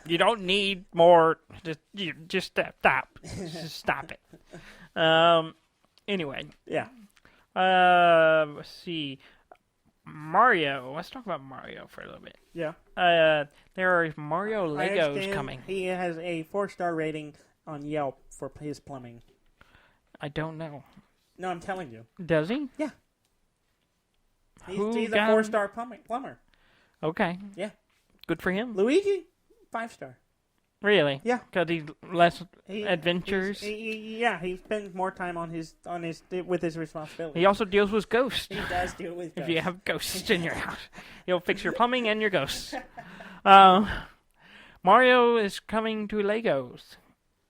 You don't need more. Just stop. Just stop it. Anyway. Yeah. Let's see. Mario. Let's talk about Mario for a little bit. Yeah. There are Mario Legos coming. He has a 4-star rating on Yelp for his plumbing. I don't know. No, I'm telling you. Does he? Yeah. He's a 4-star plumber. Okay. Yeah. Good for him. Luigi, 5-star. Really? Yeah. Because he's less adventures. He spends more time with his responsibilities. He also deals with ghosts. He does deal with ghosts. If you have ghosts in your house, he'll fix your plumbing and your ghosts. Mario is coming to Legos.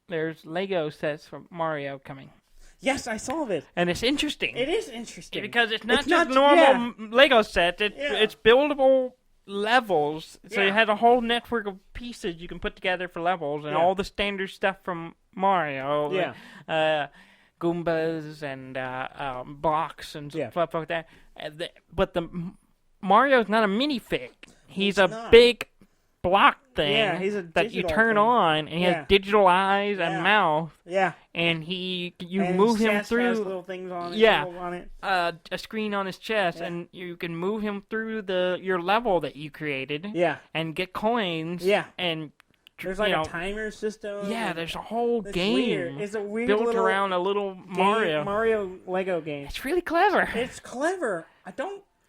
There's Lego sets for Mario coming. Yes, I saw this. And it's interesting. It is interesting. Because it's not just normal Lego sets. It's buildable levels. So it has a whole network of pieces you can put together for levels. And all the standard stuff from Mario. Yeah. Goombas and blocks and stuff like that. But Mario's not a minifig. He's a big block thing that you turn on, and he has digital eyes and mouth. Yeah. And you move him through. Has little things on it. On it. A screen on his chest, and you can move him through your level that you created. Yeah. And get coins. Yeah. And there's like a timer system. Yeah, there's a whole game. Weird. It's a weird built around a little Mario Lego game. It's really clever. It's clever.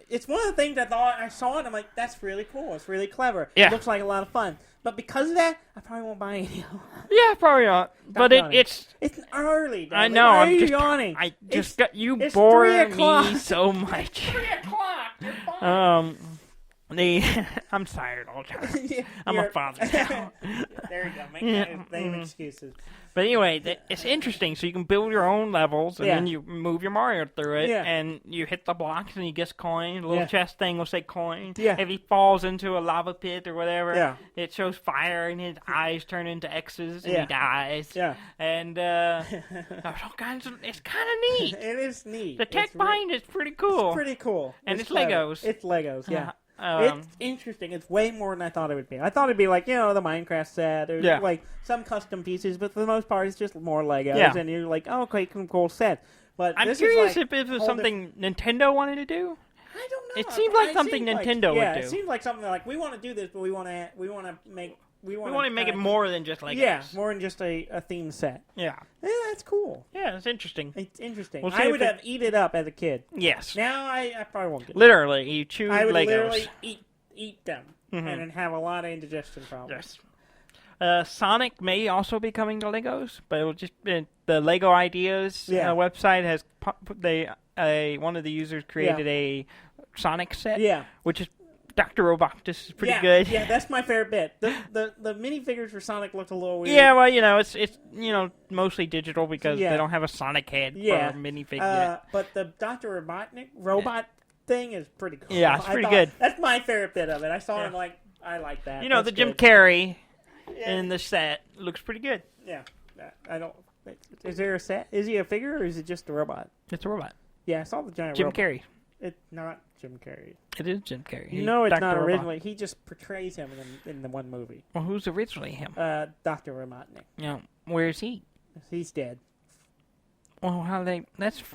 It's one of the things I thought I saw it and I'm like, that's really cool. It's really clever. Yeah. It looks like a lot of fun. But because of that, I probably won't buy any. Yeah, probably not. But it's early. I know. Why are you yawning? I just got you bore me so much. 3 o'clock. You're fine. I'm tired all the time. I'm a father now. There you go. Make excuses. But anyway, it's interesting. So you can build your own levels, and then you move your Mario through it, and you hit the blocks, and he gets coin. The little chest thing will say coin. Yeah. If he falls into a lava pit or whatever, it shows fire, and his eyes turn into X's, and he dies. Yeah. And there's all kinds of... It's kind of neat. It is neat. The tech behind it's pretty cool. It's pretty cool. And it's Legos. It's Legos, yeah. It's interesting. It's way more than I thought it would be. I thought it'd be like, the Minecraft set or like some custom pieces, but for the most part, it's just more Legos, and you're like, oh, okay, cool set. But I'm curious if it was something Nintendo wanted to do. I don't know. It seems like something Nintendo would do. Yeah, it seems like something like we want to do this, but we want to make it more than just Legos. Yeah, more than just a theme set. Yeah. Yeah, that's cool. Yeah, it's interesting. It's interesting. I would have eat it up as a kid. Yes. Now I probably won't get it. Literally, you chew Legos. I would literally eat them and then have a lot of indigestion problems. Yes. Sonic may also be coming to Legos, but it will just the Lego Ideas website has one of the users created a Sonic set, which is Dr. Robotnik is pretty good. Yeah, that's my favorite bit. The minifigures for Sonic looked a little weird. Yeah, well, it's mostly digital because they don't have a Sonic head for a minifig. But the Dr. Robot thing is pretty cool. Yeah, it's pretty good. That's my favorite bit of it. I saw it like, I like that. The Jim Carrey in the set looks pretty good. Yeah. I don't... Is there a set? Is he a figure or is it just a robot? It's a robot. Yeah, I saw the giant Jim robot. Carrey. It's not Jim Carrey. It is Jim Carrey. It's not originally. He just portrays him in the one movie. Well, who's originally him? Dr. Robotnik. Yeah. Where is he? He's dead. Well, that's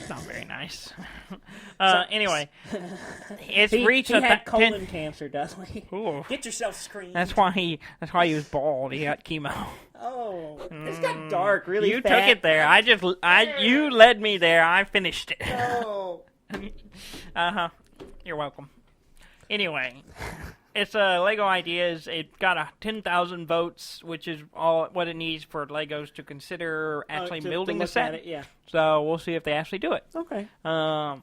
not very nice. Anyway, it's reached. He had colon cancer, doesn't he? Ooh. Get yourself screened. That's why he was bald. He got chemo. Oh, it's got dark really You fast. took it there. You led me there. I finished it. Oh. You're welcome. Anyway, it's Lego Ideas. It got 10,000 votes, which is all what it needs for Legos to consider actually building the set. So we'll see if they actually do it. Okay. So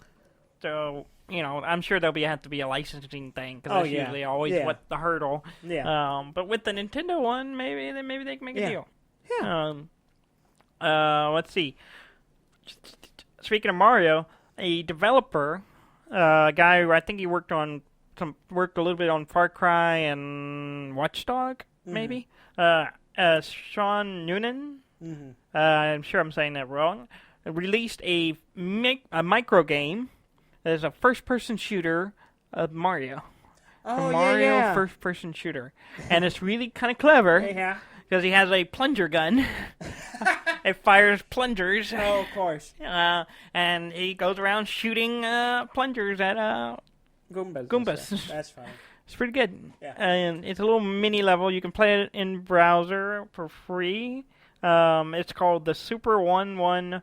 I'm sure there'll have to be a licensing thing because that's usually always what the hurdle. Yeah. But with the Nintendo one, maybe they can make a deal. Yeah. Let's see. Speaking of Mario, a developer, a guy who I think he worked a little bit on Far Cry and Watch Dog, maybe. Sean Noonan. Mm-hmm. I'm sure I'm saying that wrong. Released a micro game that is a first-person shooter of Mario. Oh, Mario first-person shooter, and it's really kind of clever. Yeah. Because he has a plunger gun. It fires plungers. Oh, of course. And he goes around shooting plungers at Goombas. That's fine. It's pretty good. Yeah. And it's a little mini level. You can play it in browser for free. It's called the Super 1-1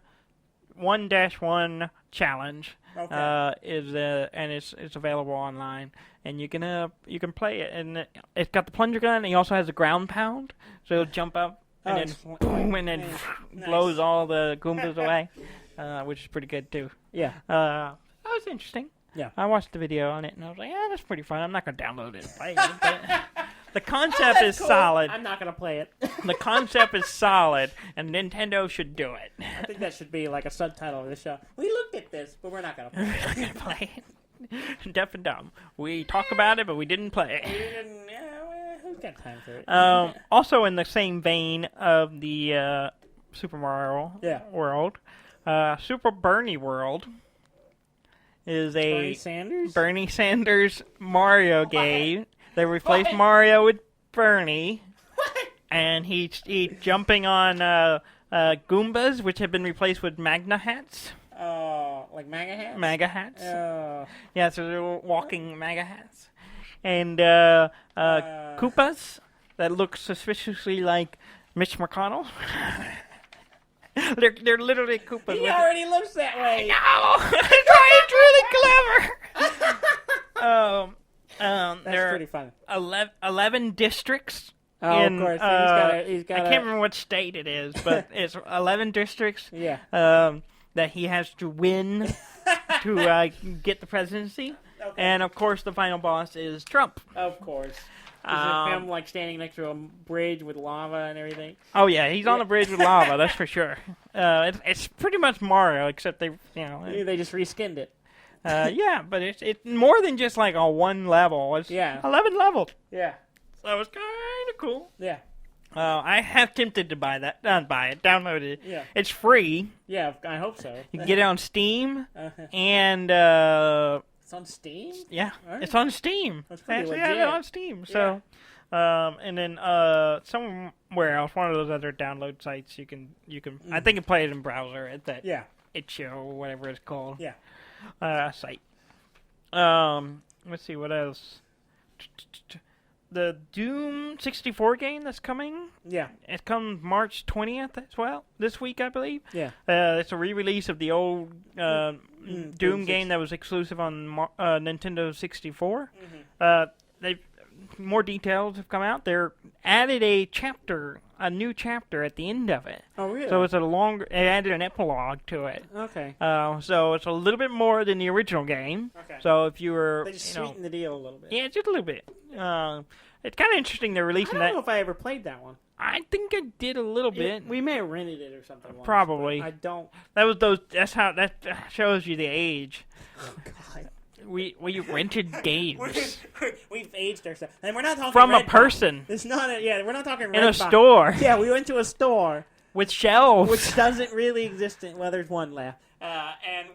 Challenge. Okay. And it's available online, and you can play it, and it's got the plunger gun, and he also has a ground pound, so he'll jump up and then boom, and then blows all the Goombas away, which is pretty good too. Yeah. That was interesting. Yeah. I watched the video on it, and I was like, yeah, that's pretty fun. I'm not gonna download it and play it, but the concept is solid. I'm not gonna play it. The concept is solid, and Nintendo should do it. I think that should be like a subtitle of the show. We looked at this, but we're not gonna play it. We're not gonna play it. Deaf and dumb. We talk about it, but we didn't play it. Who's got time for it? Also, in the same vein of the Super Mario world, Super Bernie World is a Bernie Sanders Mario game They replaced Mario with Bernie. And he's jumping on Goombas, which have been replaced with Magna hats. Oh, like MAGA hats? MAGA hats. Oh. Yeah, so they're walking MAGA hats. And Koopas that look suspiciously like Mitch McConnell. they're literally Koopas. He already looks that way. No! It's really clever. That's pretty funny. 11 districts. Oh, of course. He's got I can't remember what state it is, but it's 11 districts. Yeah. That he has to win to get the presidency. Okay. And, of course, the final boss is Trump. Of course. Is it him, like, standing next to a bridge with lava and everything? Oh, yeah. He's on a bridge with lava, that's for sure. It's pretty much Mario, except they just reskinned it. Yeah, but it's more than just, like, a one level. It's 11 levels. Yeah. So it's kind of cool. Yeah. I have tempted to buy that. Not buy it. Download it. Yeah. It's free. Yeah, I hope so. You can get it on Steam. And... it's on Steam? Yeah. Right. It's on Steam. That's pretty legit. Yeah, it's on Steam. So, and then somewhere else, one of those other download sites, you can. I think you play it in browser at that. Yeah. itch.io, whatever it's called. Yeah. Site. Let's see what else. The Doom 64 game that's coming. Yeah. It comes March 20th as well, this week, I believe. Yeah. It's a re-release of the old Doom game that was exclusive on Nintendo 64. Mm-hmm. More details have come out. They're added a new chapter at the end of it. Oh, really? So it's it added an epilogue to it. Okay. So it's a little bit more than the original game. Okay. So if you were... They just sweetened the deal a little bit. Yeah, just a little bit. It's kind of interesting they're releasing that. I don't know if I ever played that one. I think I did a little bit. We may have rented it or something. Probably. I don't... That shows you the age. Oh, God. We rented games. We've aged ourselves, and we're not talking from Red a person. Box. It's not. We're not talking in a store. Yeah, we went to a store with shelves, which doesn't really exist. Well, there's one left, and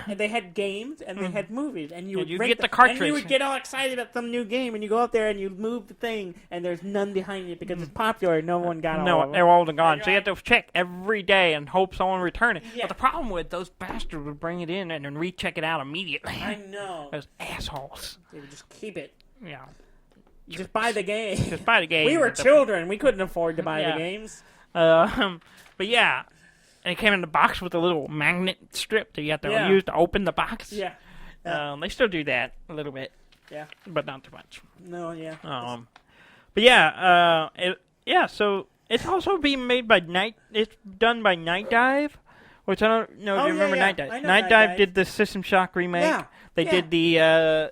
and they had games and they had movies, and you would get the cartridge, and you would get all excited about some new game, and you go out there and you move the thing, and there's none behind it because it's popular. No one got all of them. They're all gone. So you have to check every day and hope someone return it. Yeah. But the problem with those bastards would bring it in and then recheck it out immediately. I know. Those assholes. They would just keep it. Yeah. Just buy the game. Just buy the game. We were children. We couldn't afford to buy the games. But yeah. And it came in the box with a little magnet strip that you have to use to open the box. Yeah. They still do that a little bit. Yeah. But not too much. No, yeah. But yeah, so it's also being made by It's done by Night Dive, which I don't know if you remember Night Dive. Night Dive did the System Shock remake. Yeah. They did the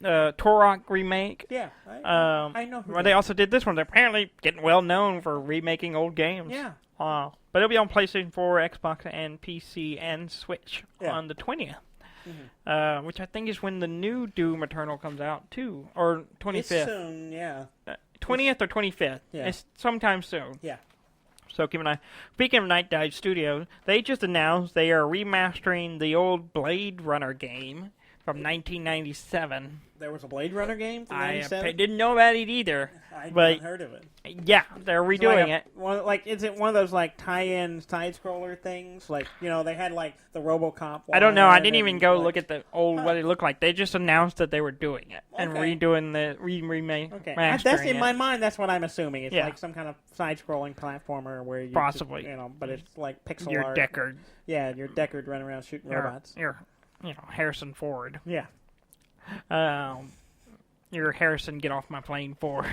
Turok remake. Yeah. I know. They also did this one. They're apparently getting well known for remaking old games. Yeah. But it'll be on PlayStation 4, Xbox, and PC, and Switch on the 20th. Mm-hmm. Which I think is when the new Doom Eternal comes out, too. Or 25th. It's soon, yeah. 20th or 25th. Yeah. It's sometime soon. Yeah. So keep an eye. Speaking of Night Dive Studios, they just announced they are remastering the old Blade Runner game from 1997. There was a Blade Runner game from 97? I didn't know about it either. I hadn't heard of it. Yeah, they're redoing it. Is it one of those like tie-in side-scroller things? Like, they had like the RoboCop one. I don't know. I didn't even go look at the old what it looked like. They just announced that they were doing it and redoing the remake. Okay, that's in my mind. That's what I'm assuming. It's like some kind of side-scrolling platformer where you possibly but it's like pixel you're art. Deckard. Yeah, you're Deckard running around shooting robots. You're Harrison Ford. Yeah. You're Harrison, get off my plane, Ford.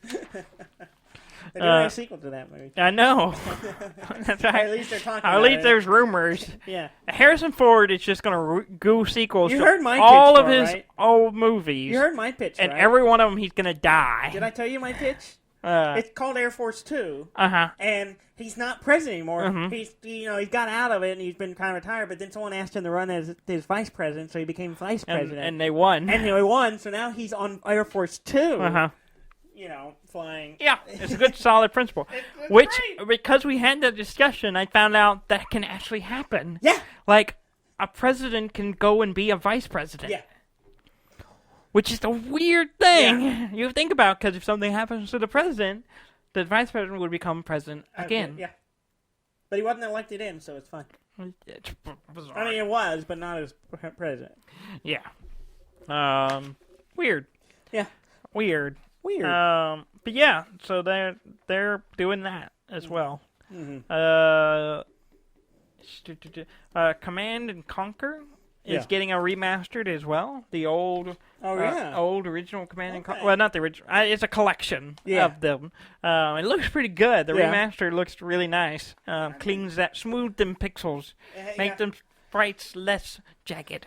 They're doing a sequel to that movie. I know. That's right. At least they're talking about it. At least there's rumors. Yeah. Harrison Ford is just going to go sequels to all of his old movies. You heard my pitch, and every one of them he's going to die. Did I tell you my pitch? It's called Air Force 2. Uh-huh. And he's not president anymore. Mm-hmm. He's got out of it and he's been kind of retired, but then someone asked him to run as his vice president, so he became vice president. And they won. And they won, so now he's on Air Force 2. Uh-huh. Flying. Yeah, it's a good solid principle. Which, because we had that discussion, I found out that can actually happen. Yeah. Like, a president can go and be a vice president. Yeah. which is a weird thing. Yeah. You think about, because if something happens to the president, the vice president would become president again. Yeah. But he wasn't elected in, so it's fine. It's bizarre. I mean, it was, but not as president. Yeah. Weird. Yeah. Weird. But yeah, so they're doing that as well. Mm-hmm. Command and Conquer is getting a remastered as well. The old, old original Command and Conquer. Well, not the original. It's a collection of them. It looks pretty good. The remaster looks really nice. Cleans that, smooth them pixels, make them sprites less jagged,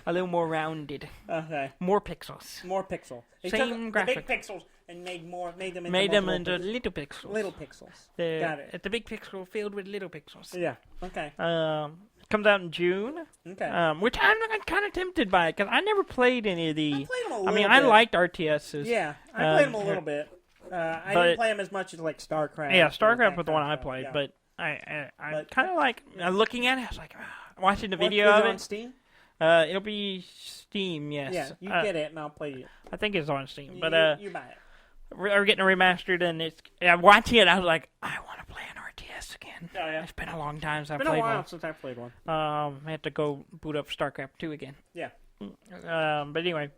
a little more rounded. Okay. More pixels. More pixel. They Same took graphics. the big pixels and made them into little pixels. Little pixels. Got it. It's a big pixel filled with little pixels. Yeah. Okay. Comes out in June. Okay. Which I'm kind of tempted by, because I never played any of the. I played them a little bit. I liked RTSs. Yeah, I played them a little bit. I didn't play them as much as like StarCraft. Yeah, StarCraft was the one I played, but I kind of like looking at it. I was like, watching the video of it. Is it on Steam? It'll be Steam, yes. Yeah, you get it, and I'll play it. I think it's on Steam, you but you buy it. We're getting a remastered, and watching it, I was like, I want to play an RTS again. Oh, yeah. It's been a long time since I've played one. It's been a while one. since I played one. I have to go boot up StarCraft 2 again. Yeah. But anyway,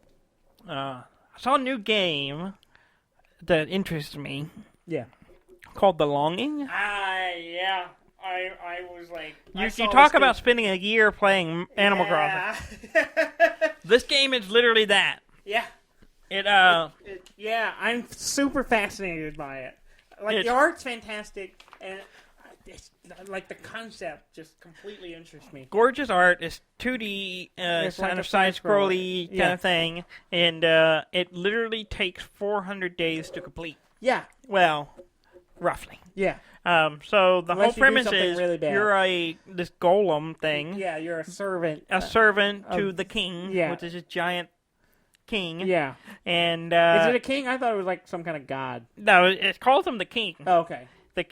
I saw a new game that interests me. Yeah. Called The Longing. Yeah. I was like... You talk about spending a year playing Animal Crossing. This game is literally that. Yeah. Yeah, I'm super fascinated by it. Like, the art's fantastic, and like the concept just completely interests me. Gorgeous art. It's 2D, kind of side-scrolly kind of thing, and it literally takes 400 days to complete. Yeah. Well, roughly. Yeah. So the whole premise is really you're this golem thing. Yeah, you're a servant. A servant to the king, which is a giant king. Yeah. And is it a king? I thought it was like some kind of god. No, it calls him the king. Oh, okay.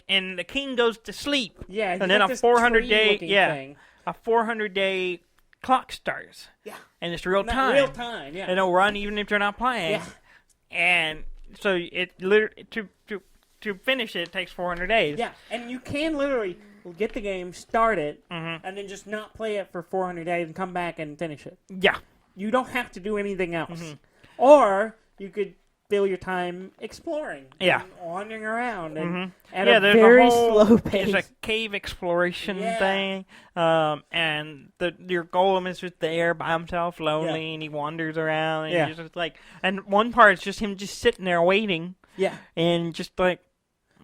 And the king goes to sleep. Yeah, and then a 400-day clock starts. Yeah. And it's real time. Real time, yeah. And it'll run even if you're not playing. Yeah. And so it literally to finish it takes 400 days. Yeah, and you can literally get the game, start it, mm-hmm. and then just not play it for 400 days and come back and finish it. Yeah. You don't have to do anything else. Mm-hmm. Or you could fill your time exploring. Yeah. And wandering around and at a very slow pace. There's a cave exploration thing. And your golem is just there by himself, lonely, and he wanders around. And he's just like, and one part is just him just sitting there waiting. Yeah. And just like...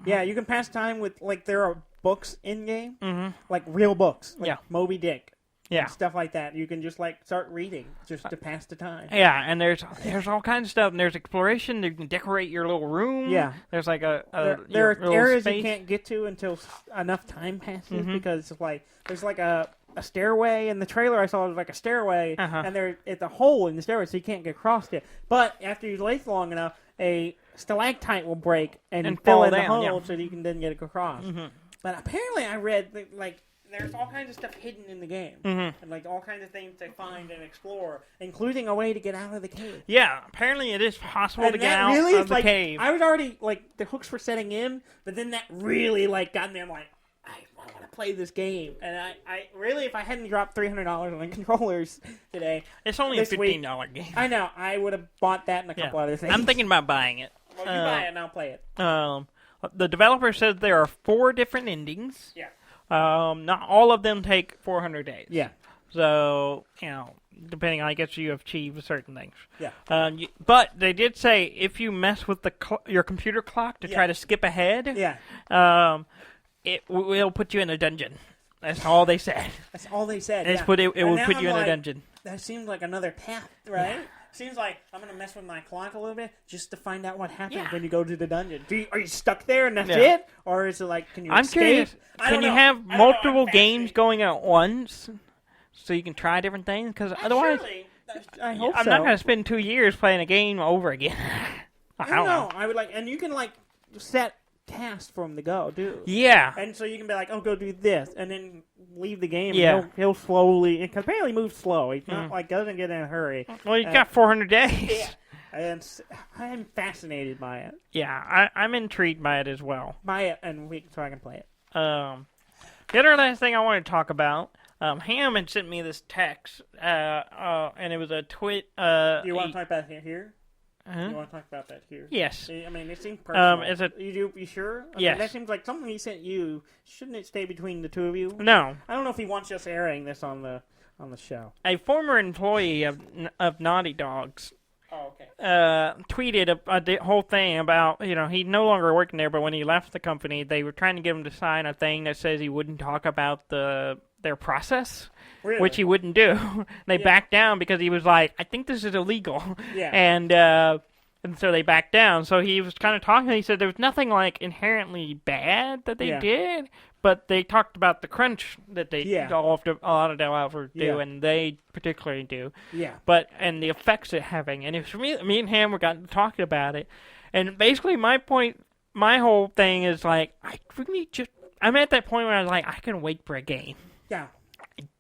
Yeah, you can pass time with, like, there are books in-game. Mm-hmm. Like, real books. Like Moby Dick. Yeah. And stuff like that. You can just, like, start reading just to pass the time. Yeah, and there's all kinds of stuff. And there's exploration. You can decorate your little room. Yeah. There's, like, there are areas space. you can't get to until enough time passes because, like, there's, like, a stairway. In the trailer I saw, it was like a stairway. And it's a hole in the stairway, so you can't get across it. But after you lay long enough, a stalactite will break and fill in the hole so that you can then get across. Mm-hmm. But apparently I read that, like, there's all kinds of stuff hidden in the game. Mm-hmm. And, like, all kinds of things to find and explore, including a way to get out of the cave. Yeah, apparently it is possible to get out of the cave. I was already, like, the hooks were setting in, but then that really, like, got me. I'm like, I want to play this game. And I really, if I hadn't dropped $300 on the controllers today. It's only a $15 game. I know. I would have bought that and a couple other things. I'm thinking about buying it. Well, you buy it and I'll play it. The developer says there are 4 different endings. Yeah. Not all of them take 400 days. Yeah. So, depending on, I guess you achieve certain things. Yeah. But they did say if you mess with your computer clock to try to skip ahead, it will put you in a dungeon. That's all they said. That's all they said. It will put you in a dungeon. That seems like another path, right? Yeah. Seems like I'm going to mess with my clock a little bit just to find out what happens when you go to the dungeon. Are you stuck there and that's it? Or is it like, can you escape? Curious. Can you have multiple games going at once so you can try different things? Because otherwise, I hope I'm not going to spend 2 years playing a game over again. I don't know. I would like, and you can like set tasks for him to go do. Yeah. And so you can be like, oh, go do this, and then leave the game. Yeah. And he'll slowly, and apparently moves slow. He's not doesn't get in a hurry. Well, he's got 400 days. Yeah. And I'm fascinated by it. Yeah, I'm intrigued by it as well. Buy it, and so I can play it. The other last thing I want to talk about, Ham had sent me this text, and it was a tweet. Do you want to talk about it here? Uh-huh. You want to talk about that here? Yes. I mean, it seems personal. Is it? You sure? I Yes. mean, that seems like something he sent you. Shouldn't it stay between the two of you? No. I don't know if he wants us airing this on the show. A former employee of Naughty Dog's tweeted a whole thing about, he's no longer working there, but when he left the company, they were trying to get him to sign a thing that says he wouldn't talk about their process, which he wouldn't do. They backed down because he was like, I think this is illegal. Yeah. And so they backed down. So he was kind of talking. He said there was nothing like inherently bad that they did, but they talked about the crunch that they a lot of developers do, and they particularly do. Yeah. And the effects it's having. And for me and Ham were gotten talking about it, and basically my whole thing is like, I'm at that point where I was like, I can wait for a game. Yeah.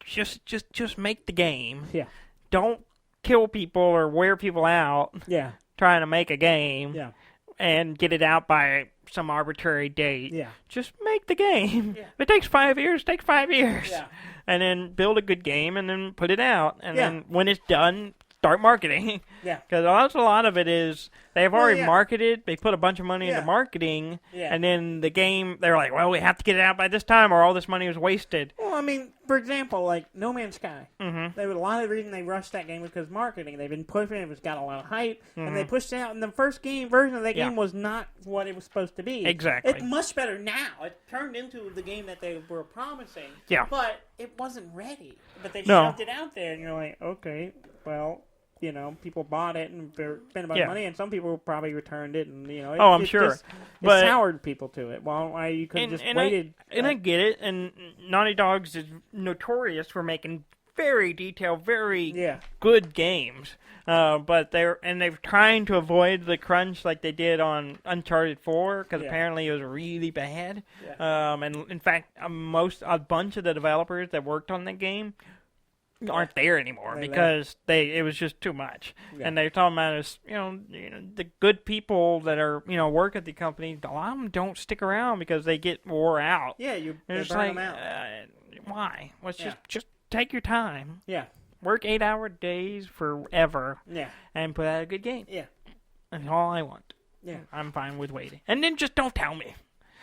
Just make the game. Yeah. Don't kill people or wear people out. Yeah. Trying to make a game. Yeah. And get it out by some arbitrary date. Yeah. Just make the game. Yeah. If it takes 5 years, take 5 years. Yeah. And then build a good game and then put it out. And then when it's done, start marketing. Yeah. Because a lot of it is they've already marketed. They put a bunch of money into marketing. Yeah. And then the game, they're like, well, we have to get it out by this time or all this money was wasted. Well, I mean, for example, like No Man's Sky. Mm-hmm. A lot of the reason they rushed that game was because marketing. They've been pushing it. It's got a lot of hype. And they pushed it out. And the first version of that game was not what it was supposed to be. Exactly. It's much better now. It turned into the game that they were promising. Yeah. But it wasn't ready. But they shoved it out there. And you're like, okay, well... people bought it and spent a bunch of money, and some people probably returned it, and I'm sure. But it soured people to it. Well, why you could have just waited? I get it. And Naughty Dog's is notorious for making very detailed, very good games. But they're trying to avoid the crunch like they did on Uncharted 4 because apparently it was really bad. Yeah. And in fact, a bunch of the developers that worked on that game aren't there anymore because it was just too much. Yeah. And they're talking about is the good people that are work at the company. A lot of them don't stick around because they get wore out. Yeah, you burn them out. Why? Let's just take your time. Yeah, work 8-hour days forever. Yeah, and put out a good game. Yeah, that's all I want. Yeah, I'm fine with waiting. And then just don't tell me.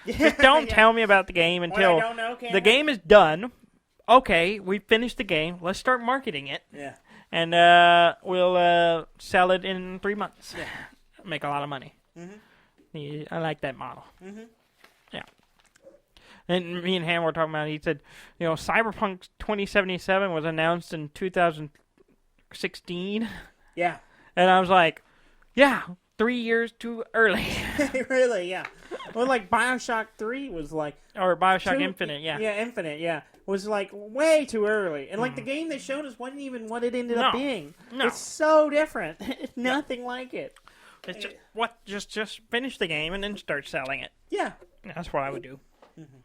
Just don't tell me about the game until the game is done. Okay, we finished the game. Let's start marketing it. Yeah. And we'll sell it in 3 months. Yeah. Make a lot of money. Mm-hmm. Yeah, I like that model. Mm-hmm. Yeah. And me and Ham were talking about, he said, Cyberpunk 2077 was announced in 2016. Yeah. And I was like, 3 years too early. Really, yeah. Well, like BioShock 3 was like... Or BioShock Infinite, Yeah, Infinite, yeah. Was like way too early. And like the game they showed us wasn't even what it ended up being. No. It's so different. It's nothing like it. It's just finish the game and then start selling it. Yeah. That's what I would do. Mm-hmm.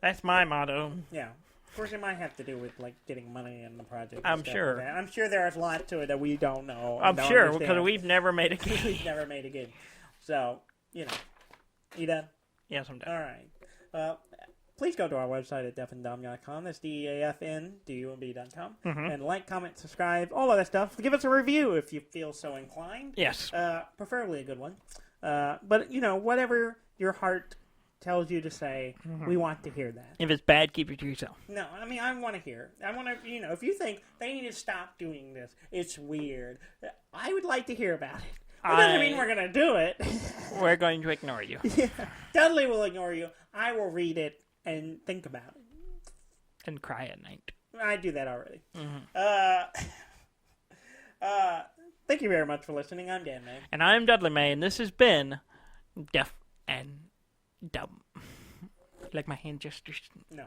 That's my motto. Yeah. Of course, it might have to do with like getting money in the project. I'm sure. Like I'm sure there's a lot to it that we don't know. I'm sure because we've never made a game. We've never made a game. So, you done? Yes, I'm done. All right. Please go to our website at deafandumb.com. That's DEAFNDUMB.com. Mm-hmm. And like, comment, subscribe, all of that stuff. Give us a review if you feel so inclined. Yes. Preferably a good one. But, whatever your heart tells you to say, we want to hear that. If it's bad, keep it to yourself. No, I mean, I want to hear. I want to, if you think they need to stop doing this, it's weird, I would like to hear about it. It doesn't mean we're going to do it. We're going to ignore you. Yeah. Dudley will ignore you. I will read it and think about it. And cry at night. I do that already. Mm-hmm. Thank you very much for listening. I'm Dan May. And I'm Dudley May, and this has been Deaf and Dumb. Like my hand gestures. No.